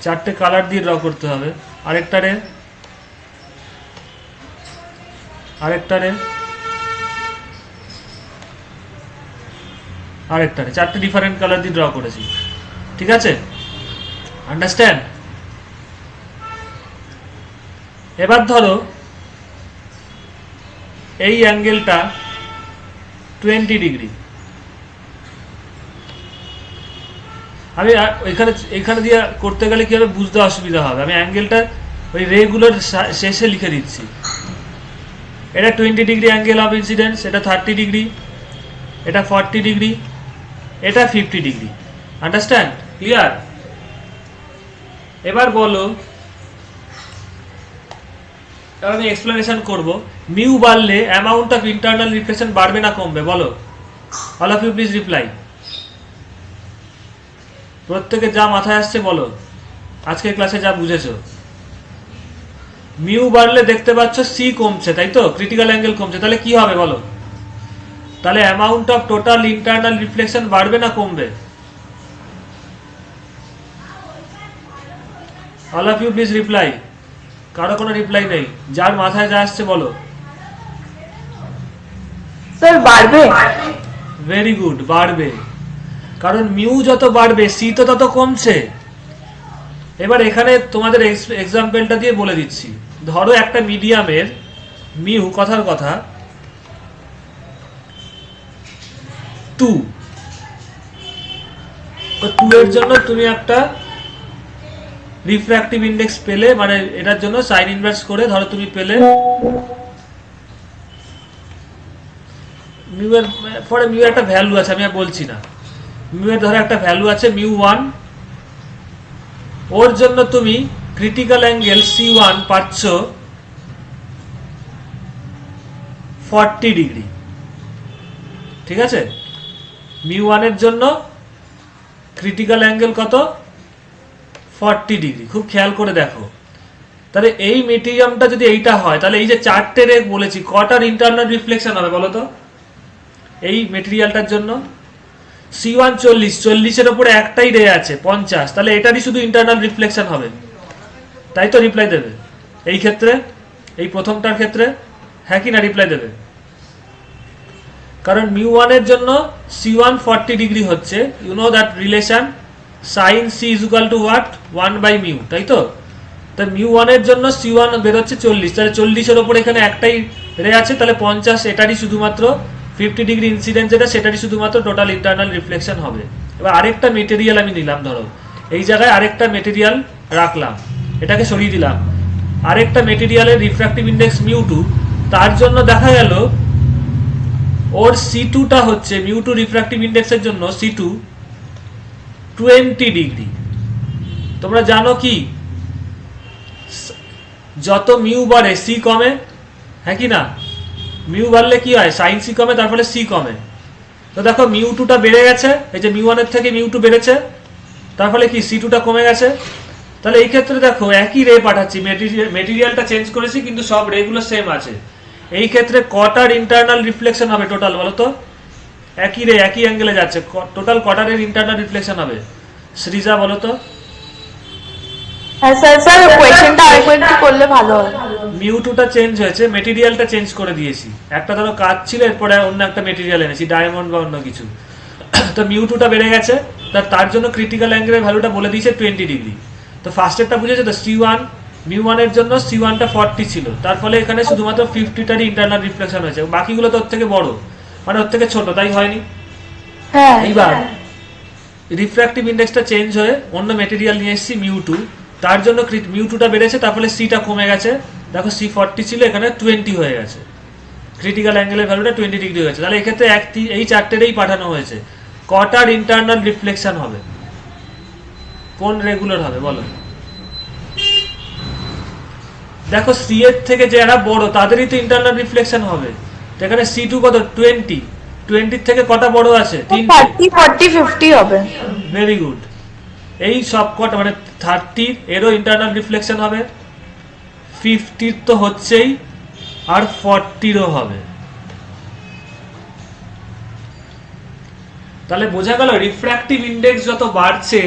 চারটে কালার দিয়ে ড্র করতে হবে, আরেকটা রে, আরেকটা রে, আরেকটা রে, চারটে ডিফারেন্ট কালার দিয়ে ড্র করেছি, ঠিক আছে? আন্ডারস্ট্যান্ড? এবার ধরো এই অ্যাঙ্গেলটা 20 ডিগ্রি, আমি এখানে দিয়ে করতে গেলে কি হবে বুঝতে অসুবিধা হবে, আমি অ্যাঙ্গেলটা ওই রেগুলার শেষে লিখে দিচ্ছি। এটা 20 ডিগ্রি অ্যাঙ্গেল অফ ইনসিডেন্স, এটা 30 ডিগ্রি, এটা 40 ডিগ্রি, এটা 50 ডিগ্রি। আন্ডারস্ট্যান্ড? ক্লিয়ার? এবার বলো, এবার আমি এক্সপ্লেনেশন করব, মিউ বাড়লে অ্যামাউন্ট অফ ইন্টারনাল রিফ্লেকশন বাড়বে না কমবে? বলো, all of you please reply. প্রত্যেকে যা মাথায় আসছে বলো, আজকের ক্লাসে যা বুঝেছো। মিউ বাড়লে দেখতে পাচ্ছ সি কমছে, তাই তো? ক্রিটিক্যাল অ্যাঙ্গেল কমছে, তাহলে কি হবে বলো? তাহলে amount of total internal reflection বাড়বে না কমবে? All of you please reply. কারো কোনো রিপ্লাই নেই, যার মাথায় যা আসছে বলো। Sir, বাড়বে। ভেরি গুড, বাড়বে, কারণ মিউ যত বাড়বে সি তো তত কমছে। এবার এখানে তোমাদের এক্সাম্পলটা দিয়ে বলে দিচ্ছি। ধরো একটা মিডিয়ামের মিউ, কথার কথা 2, তো 2 এর জন্য তুমি একটা রিফ্র্যাক্টিভ ইন্ডেক্স পেলে, মানে এটার জন্য সাইন ইনভার্স করে ধরো তুমি পেলে মিউ এর পরে মিউ একটা ভ্যালু আছে, আমি আর বলছি না, মিউ এর ধরো একটা ভ্যালু আছে মিউ 1, ওর জন্য তুমি ক্রিটিক্যাল অ্যাঙ্গেল C1 পাচ্ছ 40 ডিগ্রি, ঠিক আছে? মিউ 1 এর জন্য ক্রিটিক্যাল অ্যাঙ্গেল কত? 40 ডিগ্রি। খুব খেয়াল করে দেখো, তাহলে এই মিডিয়ামটা যদি এইটা হয়, তাহলে এই যে চারটে রে বলেছি, কটার ইন্টারনাল রিফ্লেকশন হবে বলো তো এই মেটেরিয়ালটার জন্য? C1 40, 40-এর ওপরে একটাই রে আছে 50, তাহলে এটারই শুধু ইন্টারনাল রিফ্লেকশন হবে, তাই তো? রিপ্লাই দেবে এই ক্ষেত্রে, এই প্রথমটার ক্ষেত্রে, হ্যাঁ কি না? রিপ্লাই দেবে, কারণ মিউ 1 এর জন্য C1 40 ডিগ্রি হচ্ছে, you know that relation, sin C is equal to what? 1 by mu, তাই তো? তা μ1 এর জন্য c1 বেরোচ্ছে 40, তাহলে 40 এর উপর এখানে একটাই রে আছে, তাহলে 50 এটারই শুধুমাত্র 50 ডিগ্রি ইনসিডেন্ট যেটা সেটারই শুধুমাত্র টোটাল ইন্টারনাল রিফ্লেকশন হবে। এবার আরেকটা মেটেরিয়াল আমি নিলাম, ধরো এই জায়গায় আরেকটা মেটেরিয়াল রাখলাম, এটাকে সরিয়ে দিলাম, আরেকটা মেটেরিয়ালের রিফ্র্যাক্টিভ ইন্ডেক্স μ2, তার জন্য দেখা গেল ওর c2টা হচ্ছে μ2 রিফ্র্যাক্টিভ ইন্ডেক্সের জন্য c2 20 ডিগ্রি। তোমরা জানো কি যত মিউ বাড়ে সি কমে, হ্যাঁ কি না? মিউ বাড়লে কি হয়, সাইন সি কমে, তার ফলে সি কমে। তো দেখো μ2টা বেড়ে গেছে, এই যে μ1 এর থেকে μ2 বেড়েছে, তার ফলে কি c2টা কমে গেছে। তাহলে এই ক্ষেত্রে দেখো একই রে পাঠাচ্ছি, মেটেরিয়ালটা চেঞ্জ করেছি কিন্তু সব রেগুলো সেম আছে। এই ক্ষেত্রে কটার ইন্টারনাল রিফ্লেকশন হবে টোটাল বলো তো? একই রে একই অ্যাঙ্গেলে যাচ্ছে, টোটাল কটারের ইন্টারনাল রিফ্লেকশন হবে সৃজা বলো তো? হ্যাঁ স্যার কোয়েশ্চেনটা আরেকবার একটু করলে ভালো হয়। μ2টা চেঞ্জ হয়েছে, মেটেরিয়ালটা চেঞ্জ করে দিয়েছি, একটা ধরো কাজ ছিল এরপরে অন্য একটা মেটেরিয়াল এনেছি, ডায়মন্ড বা অন্য কিছু। তো μ2টা বেড়ে গেছে, তার জন্য ক্রিটিক্যাল অ্যাঙ্গেলের ভ্যালুটা বলে দিয়েছে 20 ডিগ্রি। তো ফার্স্টেরটা বুঝেছো তো, c1 μ1 এর জন্য c1টা 40 ছিল, তার ফলে এখানে শুধুমাত্র 50টারই ইন্টারনাল রিফ্লেকশন হয়েছে, বাকিগুলো তো ওর থেকে বড়, মানে ওর থেকে ছোট, তাই হয়নি। হ্যাঁ এইবার রিফ্র্যাক্টিভ ইন্ডেক্সটা চেঞ্জ হয়ে অন্য মেটেরিয়াল নিয়ে এসেছি μ2, তার জন্য μ2টা বেড়েছে, তার ফলে সিটা কমে গেছে, দেখো c 40 ছিল এখানে 20 হয়ে গেছে, ক্রিটিক্যাল অ্যাঙ্গেলের ভ্যালুটা 20 ডিগ্রি হয়ে গেছে। তাহলে এক্ষেত্রে এই চারটেরই পাঠানো হয়েছে, কটার ইন্টারনাল রিফ্লেকশন হবে, কোন রেগুলার হবে বলো? দেখো সি এর থেকে যারা বড় তাদেরই তো ইন্টারনাল রিফ্লেকশন হবে, তো এখানে c2 কত 20 থেকে কটা বড় আছে? 30 40 50 হবে। Very good. এই সব কটা মানে 30 এরও ইন্টারনাল রিফ্লেকশন হবে, 50 তো হচ্ছেই, আর 40রও হবে। তাহলে বোঝা গেল রিফ্র্যাক্টিভ ইন্ডেক্স যত বাড়ছে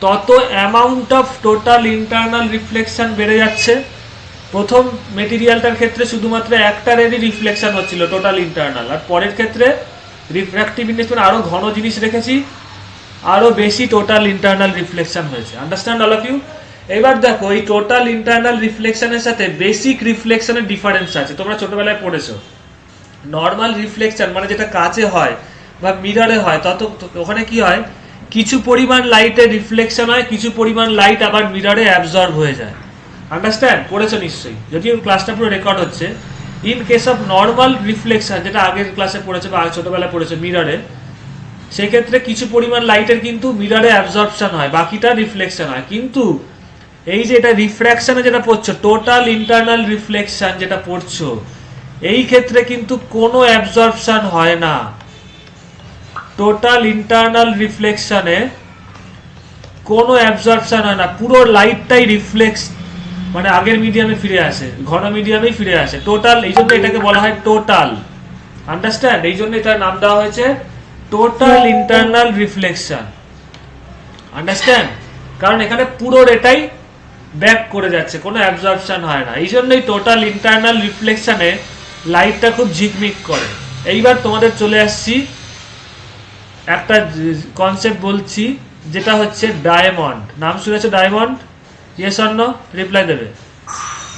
তত amount of total internal reflection বেড়ে যাচ্ছে। প্রথম মেটেরিয়ালটার ক্ষেত্রে শুধুমাত্র একটারেরই রিফ্লেকশন হচ্ছিল টোটাল ইন্টারনাল, আর পরের ক্ষেত্রে রিফ্র্যাক্টিভ ইন্ডেক্স মানে আরো ঘন জিনিস রেখেছি, আরো বেশি টোটাল ইন্টারনাল রিফ্লেকশন হয়েছে। Understand all of you? এবার দেখো এই টোটাল ইন্টারনাল রিফ্লেকশনের সাথে বেসিক রিফ্লেকশনের ডিফারেন্স আছে, তোমরা ছোটবেলায় পড়েছো। নর্মাল রিফ্লেকশন মানে যেটা কাচে হয় বা মিররে হয়, তত ওখানে কি হয়, কিছু পরিমাণ লাইটের রিফ্লেকশন হয়, কিছু পরিমাণ লাইট আবার মিররে অ্যাবজর্ব হয়ে যায়। আন্ডারস্ট্যান্ড? পড়েছো নিশ্চয়ই, যদিও ক্লাসটা পুরো রেকর্ড হচ্ছে। In case of normal reflection, যেটা আগের ক্লাসে পড়েছো বা ছোটবেলায় পড়েছো মিররে, সেক্ষেত্রে কিছু পরিমাণ লাইটের কিন্তু মিররে অ্যাবজর্পশন হয়, বাকিটা রিফ্লেকশন হয়। কিন্তু এই যে এটা রিফ্র্যাকশনে যেটা পড়ছো, টোটাল ইন্টারনাল রিফ্লেকশন যেটা পড়ছো, এই ক্ষেত্রে কিন্তু কোনো অ্যাবজর্পশন হয় না। টোটাল ইন্টারনাল রিফ্লেকশনে কোনো অ্যাবজর্পশন হয় না, পুরো লাইটটাই রিফ্লেক্স মানে আগের মিডিয়ামে ফিরে আসে, ঘন মিডিয়ামেই ফিরে আসে টোটাল। এই জন্য এটাকে বলা হয় টোটাল। আন্ডারস্ট্যান্ড? এই জন্য এটার নাম দেওয়া হয়েছে টোটাল ইন্টারনাল রিফ্লেকশন। আন্ডারস্ট্যান্ড? কারণ এখানে পুরো এটাই ব্যাক করে যাচ্ছে, কোনো অ্যাবজর্পশন হয় না, এই জন্যই টোটাল ইন্টারনাল রিফ্লেকশনে লাইটটা খুব ঝিকমিক করে। এইবার তোমাদের চলে আসছি একটা কনসেপ্ট বলছি, যেটা হচ্ছে ডায়মন্ড। নাম শুনেছো diamond? Yes or no? Reply দেবে।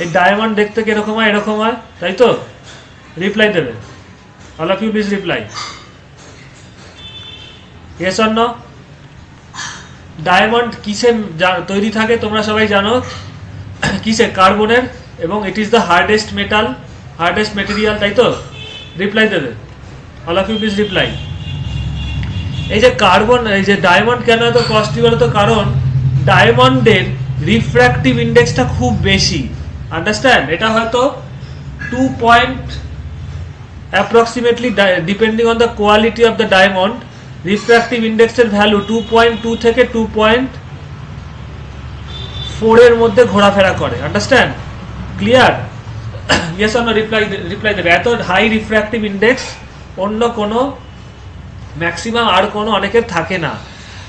এই ডায়মন্ড দেখতে কিরকম হয়? এরকম হয়, তাই তো? রিপ্লাই দেবে। All of you please reply. Yes or no? Diamond কিসে তৈরি থাকে তোমরা সবাই জানো, কিসে? কার্বনের, এবং it is the hardest metal, hardest material, তাই তো? রিপ্লাই দেবে। All of you please reply. এই যে কার্বন, এই যে ডায়মন্ড কেন এত কস্টলি বলতো? কারণ ডায়মন্ডের রিফ্র্যাক্টিভ ইন্ডেক্সটা খুব বেশি। আন্ডারস্ট্যান্ড? এটা হয়তো 2 point approximately, depending on the quality of the diamond, refractive ইন্ডেক্সের ভ্যালু 2.2 থেকে 2.4 এর মধ্যে ঘোরাফেরা করে। Understand? Clear? Yes or no? Reply দেবে। এত হাই রিফ্র্যাক্টিভ ইন্ডেক্স অন্য কোনো ম্যাক্সিমাম আর কোনো অনেকের থাকে না।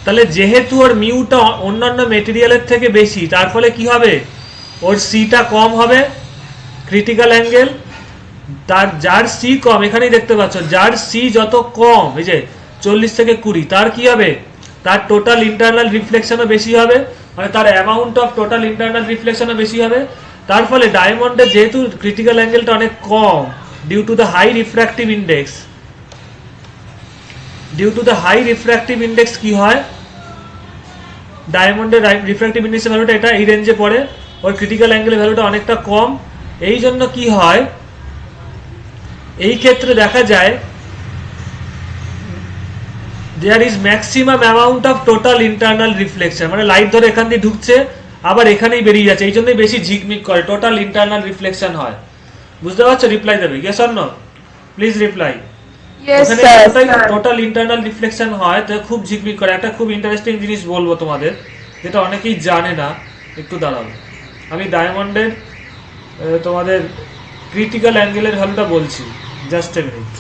তাহলে যেহেতু ওর মিউটা অন্যান্য মেটেরিয়ালের থেকে বেশি, তার ফলে কি হবে, ওর সিটা কম হবে, ক্রিটিক্যাল অ্যাঙ্গেল। তার যার সি কম, এখানেই দেখতে পাচ্ছ, যার সি যত কম, এই যে 40 থেকে 20, তার কি হবে, তার টোটাল ইন্টারনাল রিফ্লেকশনও বেশি হবে, মানে তার অ্যামাউন্ট অফ টোটাল ইন্টারনাল রিফ্লেকশনও বেশি হবে। তার ফলে ডায়মন্ডের যেহেতু ক্রিটিক্যাল অ্যাঙ্গেলটা অনেক কম due to the high refractive index, কি হয়, ডায়মন্ডের রিফ্র্যাক্টিভ ইন্ডেক্সের ভ্যালুটা এটা এই রেঞ্জে পড়ে, ওর ক্রিটিক্যাল অ্যাঙ্গেলের ভ্যালুটা অনেকটা কম। এই জন্য কি হয়, এই ক্ষেত্রে দেখা যায় there is maximum amount of total internal reflection, মানে লাইট ধরে এখান দিয়ে ঢুকছে আবার এখানেই বেরিয়ে যাচ্ছে, এই জন্যই বেশি ঝিকমিক করে, টোটাল ইন্টারনাল রিফ্লেকশন হয়। বুঝতে পারছো? রিপ্লাই দেবে, yes or no, please reply. Yes, sir. Total internal reflection হয় তো খুব ঝিকমিক করে। একটা খুব ইন্টারেস্টিং জিনিস বলবো তোমাদের, যেটা অনেকেই জানে না, একটু দাঁড়াও, আমি ডায়মন্ডের তোমাদের ক্রিটিক্যাল অ্যাঙ্গেলের ভ্যালুটা বলছি, জাস্ট এ মিনিট।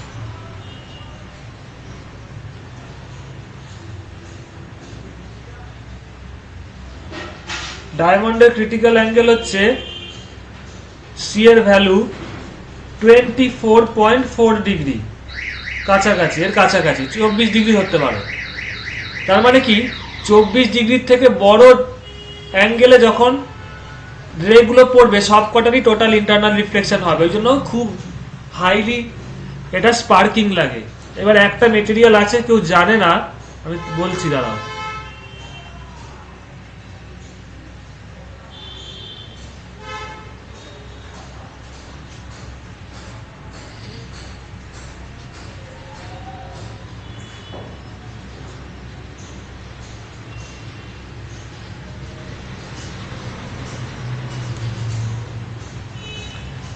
ডায়মন্ডের ক্রিটিক্যাল অ্যাঙ্গেল হচ্ছে সি এর ভ্যালু 24.4 ডিগ্রি, কাছাকাছি, এর কাছাকাছি 24 ডিগ্রি ধরতে পারো। তার মানে কি 24 ডিগ্রির থেকে বড় অ্যাঙ্গেলে যখন রেগুলো পড়বে সব কটারই টোটাল ইন্টারনাল রিফ্লেকশন হবে, ওই জন্য খুব হাইলি এটা স্পার্কিং লাগে। এবার একটা মেটেরিয়াল আছে কেউ জানে না, আমি বলছি, দাঁড়াও।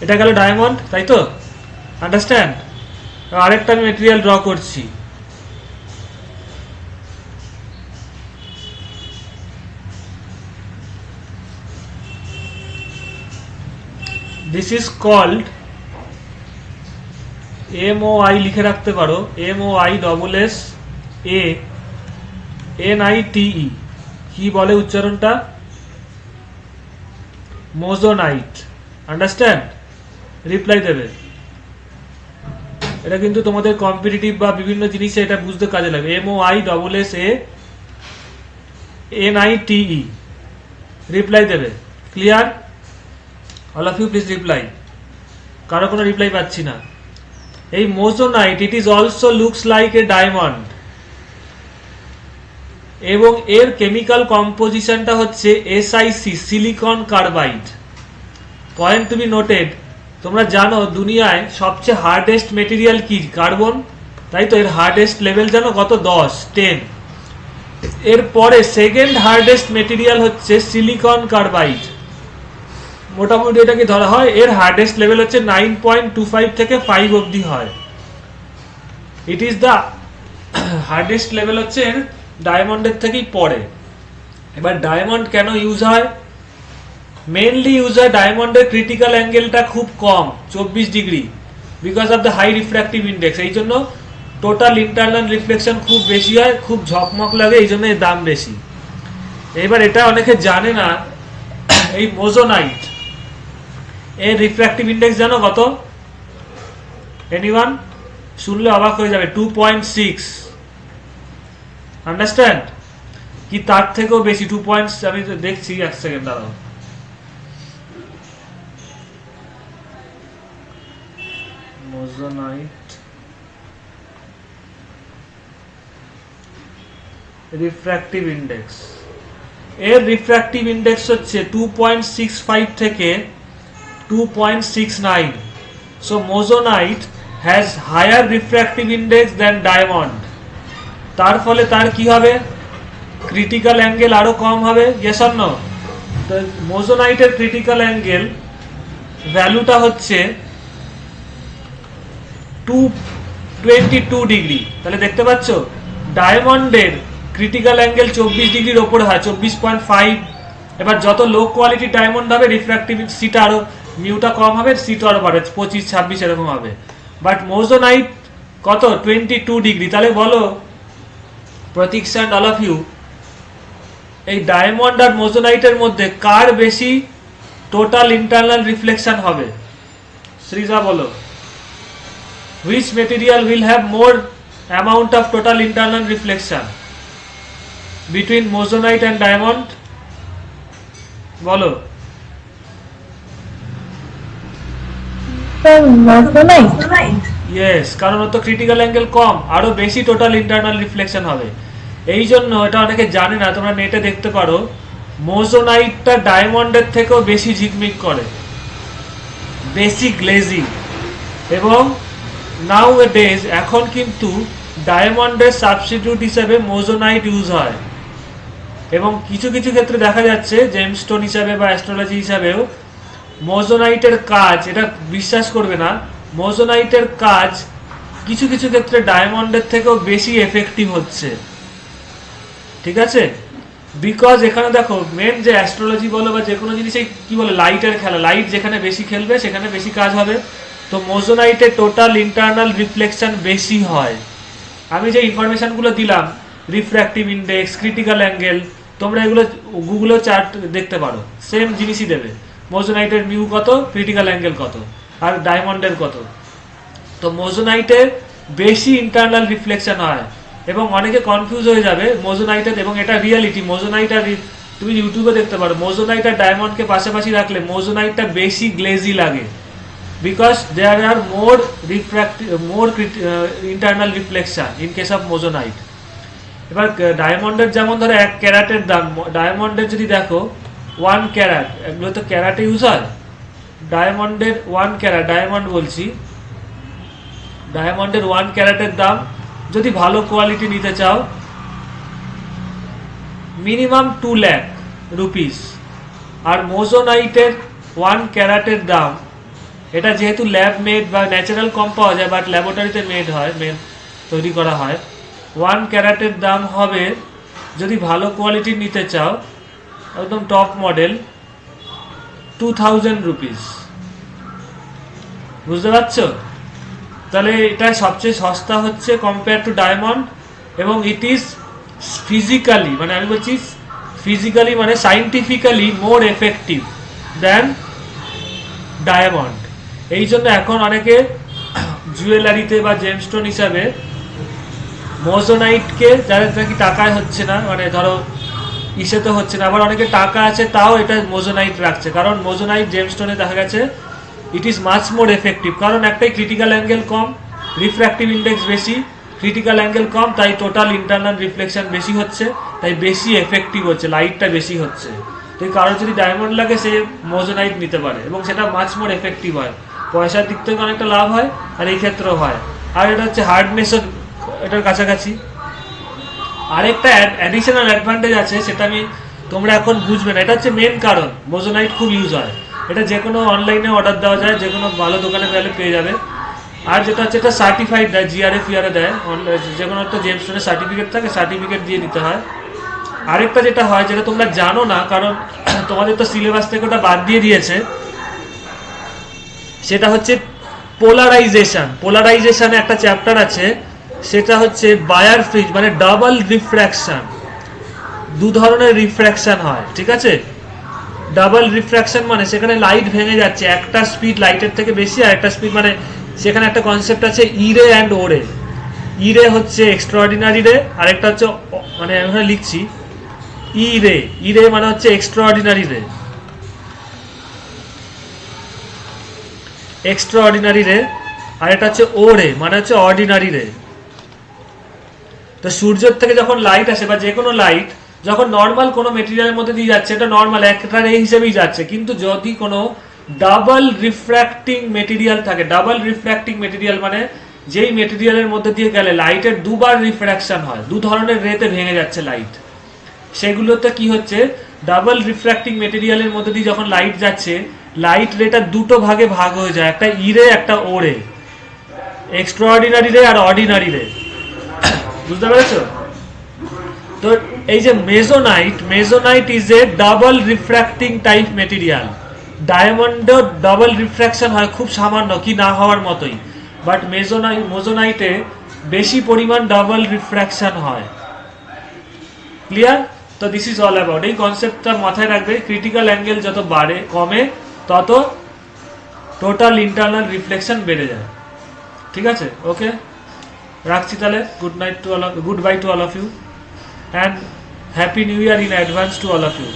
এটা গেল ডায়মন্ড, তাই তো, আন্ডারস্ট্যান্ড? আরেকটা আমি মেটেরিয়াল ড্র করছি, দিস ইজ কল্ড MOI, লিখে রাখতে পারো, MOISSANITE, কি বলে উচ্চারণটা? মোজোনাইট, আন্ডারস্ট্যান্ড? রিপ্লাই দেবে। এটা কিন্তু তোমাদের কম্পিটিটিভ বা বিভিন্ন জিনিসে এটা বুঝতে কাজে লাগবে। MOISSANITE, রিপ্লাই দেবে। Clear? All of you please reply. কারো কোনো রিপ্লাই পাচ্ছি না। এই moissanite, it is also looks like a diamond, এবং এর কেমিক্যাল কম্পোজিশনটা হচ্ছে SiC, silicon carbide. Point to be noted, তোমরা জানো দুনিয়ায় সবচেয়ে হার্ডেস্ট মেটেরিয়াল কি? কার্বন, তাই তো? এর হার্ডেস্ট লেভেল জানো কত? 10। এরপরে সেকেন্ড হার্ডেস্ট মেটেরিয়াল হচ্ছে সিলিকন কার্বাইড, মোটামুটি এটাকে ধরা হয় এর হার্ডেস্ট লেভেল হচ্ছে 9.25 থেকে 5 অবধি হয়। ইট ইজ দ্য হার্ডেস্ট লেভেল হচ্ছে এর ডায়মন্ডের থেকেই পড়ে। এবার ডায়মন্ড কেন ইউজ হয়? মেনলি ইউজ হয় ডায়মন্ডের ক্রিটিক্যাল অ্যাঙ্গেলটা খুব কম, 24 degree, because of the high refractive index. এই জন্য টোটাল ইন্টারনাল রিফ্লেকশন খুব বেশি হয়, খুব ঝকমক লাগে, এই জন্য এর দাম বেশি। এবার এটা অনেকে জানে না, এই মোজোনাইট এর রিফ্র্যাক্টিভ ইন্ডেক্স জানো কত? এনিওয়ান? শুনলে অবাক হয়ে যাবে, 2.6, আন্ডারস্ট্যান্ড? কি তার থেকেও বেশি, 2 পয়েন্টস, আমি দেখছি, এক সেকেন্ড দাঁড়াও। মোজোনাইট রিফ্র্যাক্টিভ ইন্ডেক্স, এর রিফ্র্যাক্টিভ ইন্ডেক্স হচ্ছে 2.65 থেকে 2.69. So moissanite has higher refractive index than diamond. তার ফলে তার কি হবে? ক্রিটিক্যাল অ্যাঙ্গেল আরো কম হবে, yes or no? তো মোজোনাইটের ক্রিটিক্যাল অ্যাঙ্গেল ভ্যালুটা হচ্ছে 222 ডিগ্রি। তাহলে দেখতে পাচ্ছ ডায়মন্ডের ক্রিটিক্যাল অ্যাঙ্গেল 24 ডিগ্রির ওপরে হয়, 24.5। এবার যত লো কোয়ালিটি ডায়মন্ড হবে রিফ্র্যাক্টিভ সিটা আরো, মিউটা কম হবে, সিটা আরো বাড়বে, 25-26 এরকম হবে। বাট মোজোনাইট কত? 22 ডিগ্রি। তাহলে বলো প্রতীক্ষা অ্যান্ড অল অফ ইউ, এই ডায়মন্ড আর মোজোনাইটের মধ্যে কার বেশি টোটাল ইন্টারনাল রিফ্লেকশন হবে? শ্রীজা বলো, which material will have more amount of total internal reflection between moissanite and diamond? বলো। স্যার মজোনাইট। ইয়েস, কারণ ওর তো ক্রিটিক্যাল অ্যাঙ্গেল কম, আরো বেশি টোটাল ইন্টারনাল রিফ্লেকশন হবে। এই জন্য এটা অনেকে জানে না, তোমরা নেটে দেখতে পারো, মোজোনাইটটা ডায়মন্ডের থেকেও বেশি ঝিকমিক করে, বেশি গ্লেজিং। এবং নাও এ ডেজ এখন কিন্তু ডায়মন্ডের সাবস্টিটিউট হিসেবে মোজোনাইট ইউজ হয়। এবং কিছু কিছু ক্ষেত্রে দেখা যাচ্ছে জেমস্টোন হিসাবে বা অ্যাস্ট্রোলজি হিসাবেও মোজোনাইটের কাজ, এটা বিশ্বাস করবে না, মোজোনাইটের কাজ কিছু কিছু ক্ষেত্রে ডায়মন্ডের থেকেও বেশি এফেক্টিভ হচ্ছে। ঠিক আছে, বিকজ এখানে দেখো মেন যে অ্যাস্ট্রোলজি বলো বা যে কোনো জিনিসে কি বলে, লাইটের খেলা, লাইট যেখানে বেশি খেলবে সেখানে বেশি কাজ হবে। তো মোজোনাইটে টোটাল ইন্টারনাল রিফ্লেকশন বেশি হয়। আমি যে ইনফরমেশনগুলো দিলাম, রিফ্র্যাক্টিভ ইন্ডেক্স, ক্রিটিক্যাল অ্যাঙ্গেল, তোমরা এগুলো গুগলেও চার্ট দেখতে পারো, সেম জিনিসই দেবে, মোজোনাইটের মিউ কত, ক্রিটিক্যাল অ্যাঙ্গেল কত, আর ডায়মন্ডের কত। তো মোজোনাইটের বেশি ইন্টারনাল রিফ্লেকশন হয় এবং অনেকে কনফিউজ হয়ে যাবে মোজোনাইটের, এবং এটা রিয়ালিটি। মোজোনাইট আর তুমি ইউটিউবে দেখতে পারো, মোজোনাইট আর ডায়মন্ডকে পাশাপাশি রাখলে মোজোনাইটটা বেশি গ্লেজি লাগে, because there are more internal reflection in case of moissanite. এবার ডায়মন্ডের যেমন ধরো 1 ক্যারাটের দাম, ডায়মন্ডের যদি দেখো 1 ক্যারাট, এগুলো তো ক্যারাটে ইউজ হয়, ডায়মন্ডের 1 ক্যারাট, ডায়মন্ড বলছি, ডায়মন্ডের 1 ক্যারাটের দাম যদি ভালো কোয়ালিটি নিতে চাও মিনিমাম 2 লাখ রুপিস। আর মোজোনাইটের 1 ক্যারাটের দাম, এটা যেহেতু ল্যাব মেড বা ন্যাচারাল কম পাওয়া যায়, বাট ল্যাবরেটরিতে মেড হয়, তৈরি করা হয়, 1 ক্যারাটের দাম হবে যদি ভালো কোয়ালিটির নিতে চাও, একদম টপ মডেল, 2000 রুপিস। বুঝতে পারছো? তাহলে এটা সবচেয়ে সস্তা হচ্ছে কম্পেয়ার টু ডায়মন্ড, এবং ইট ইজ ফিজিক্যালি, মানে আমি বলছি ফিজিক্যালি মানে scientifically more effective than diamond. এই জন্য এখন অনেকে জুয়েলারিতে বা জেমস্টোন হিসাবে মোজোনাইটকে, যাদের নাকি টাকায় হচ্ছে না, মানে ধরো ইসে তো হচ্ছে না, আবার অনেকে টাকা আছে তাও এটা মোজোনাইট রাখছে, কারণ মোজোনাইট জেমস্টোনে দেখা গেছে it is much more effective. কারণ একটাই ক্রিটিক্যাল অ্যাঙ্গেল কম, রিফ্র্যাক্টিভ ইন্ডেক্স বেশি, ক্রিটিক্যাল অ্যাঙ্গেল কম, তাই টোটাল ইন্টারনাল রিফ্লেকশন বেশি হচ্ছে, তাই বেশি এফেক্টিভ হচ্ছে, লাইটটা বেশি হচ্ছে। তো কারোর যদি ডায়মন্ড লাগে সে মোজোনাইট নিতে পারে, এবং সেটা মাচ মোর এফেক্টিভ হয়, পয়সার দিক থেকে অনেকটা লাভ হয়, আর এই ক্ষেত্রেও হয়। আর এটা হচ্ছে হার্ডনেসও এটার কাছাকাছি। আরেকটা অ্যাডিশনাল অ্যাডভান্টেজ আছে, সেটা তোমরা এখন বুঝবে না, এটা হচ্ছে মেন কারণ মোজোনাইট খুব ইউজ হয়। এটা যে কোনো অনলাইনে অর্ডার দেওয়া যায়, যে কোনো ভালো দোকানে গেলে পেয়ে যাবে। আর যেটা হচ্ছে এটা সার্টিফাইড দেয়, জিআরএ ফিআরএ দেয়, যে কোনো একটা জেমস্টোনের সার্টিফিকেট থাকে, সার্টিফিকেট দিয়ে নিতে হয়। আরেকটা যেটা হয়, যেটা তোমরা জানো না, কারণ তোমাদের তো সিলেবাস থেকে ওটা বাদ দিয়ে দিয়েছে, সেটা হচ্ছে পোলারাইজেশন। পোলারাইজেশনে একটা চ্যাপ্টার আছে, সেটা হচ্ছে বায়ার ফ্রিজ, মানে ডাবল রিফ্র্যাকশন। 2 ধরনের রিফ্র্যাকশন হয়, ঠিক আছে? ডাবল রিফ্র্যাকশন মানে সেখানে লাইট ভেঙে যাচ্ছে, একটা স্পিড লাইটের থেকে বেশি, আর একটা স্পিড, মানে সেখানে একটা কনসেপ্ট আছে ইরে অ্যান্ড ওরে। ইরে হচ্ছে এক্সট্রাঅর্ডিনারি রে, আরেকটা হচ্ছে, মানে আমি এখানে লিখছি ইরে, ইরে মানে হচ্ছে এক্সট্রাঅর্ডিনারি রে, এক্সট্রাঅর্ডিনারি রে, আর এটা হচ্ছে ও রে, মানে হচ্ছে অর্ডিনারি রে। তো সূর্যের থেকে যখন লাইট আসে, বা যে কোনো লাইট যখন নর্মাল কোনো মেটেরিয়ালের মধ্যে দিয়ে যাচ্ছে, এটা নর্মাল একটা রে হিসেবেই যাচ্ছে, কিন্তু যদি কোনো ডাবল রিফ্র্যাক্টিং মেটেরিয়াল থাকে, ডাবল রিফ্র্যাক্টিং মেটেরিয়াল মানে যেই মেটেরিয়ালের মধ্যে দিয়ে গেলে লাইটের 2 বার রিফ্র্যাকশন হয়, 2 ধরনের রেতে ভেঙে যাচ্ছে লাইট, সেগুলোতে কি হচ্ছে, ডাবল রিফ্র্যাক্টিং মেটেরিয়ালের মধ্যে দিয়ে যখন লাইট যাচ্ছে, লাইট রেটা 2টো ভাগে ভাগ হয়ে যায়, একটা ইরে একটা ওরে, এক্সট্রাঅর্ডিনারি রে আর অর্ডিনারি রে। বুঝতে পেরেছো? তো এই যে moissanite is a double refracting type material. ডায়মন্ডেও ডাবল রিফ্র্যাকশন হয়, খুব সামান্য, কি না হওয়ার মতোই, বাট মোজোনাইটে বেশি পরিমাণ ডাবল রিফ্র্যাকশন হয়। ক্লিয়ার? তো দিস ইজ অল অ্যাবাউট, এই কনসেপ্টটা মাথায় রাখবে, ক্রিটিক্যাল অ্যাঙ্গেল যত কমে তত টোটাল ইন্টারনাল রিফ্লেকশন বেড়ে যায়। ঠিক আছে? ওকে, রাখছি তাহলে। Good bye to all of you, and happy new year in advance to all of you.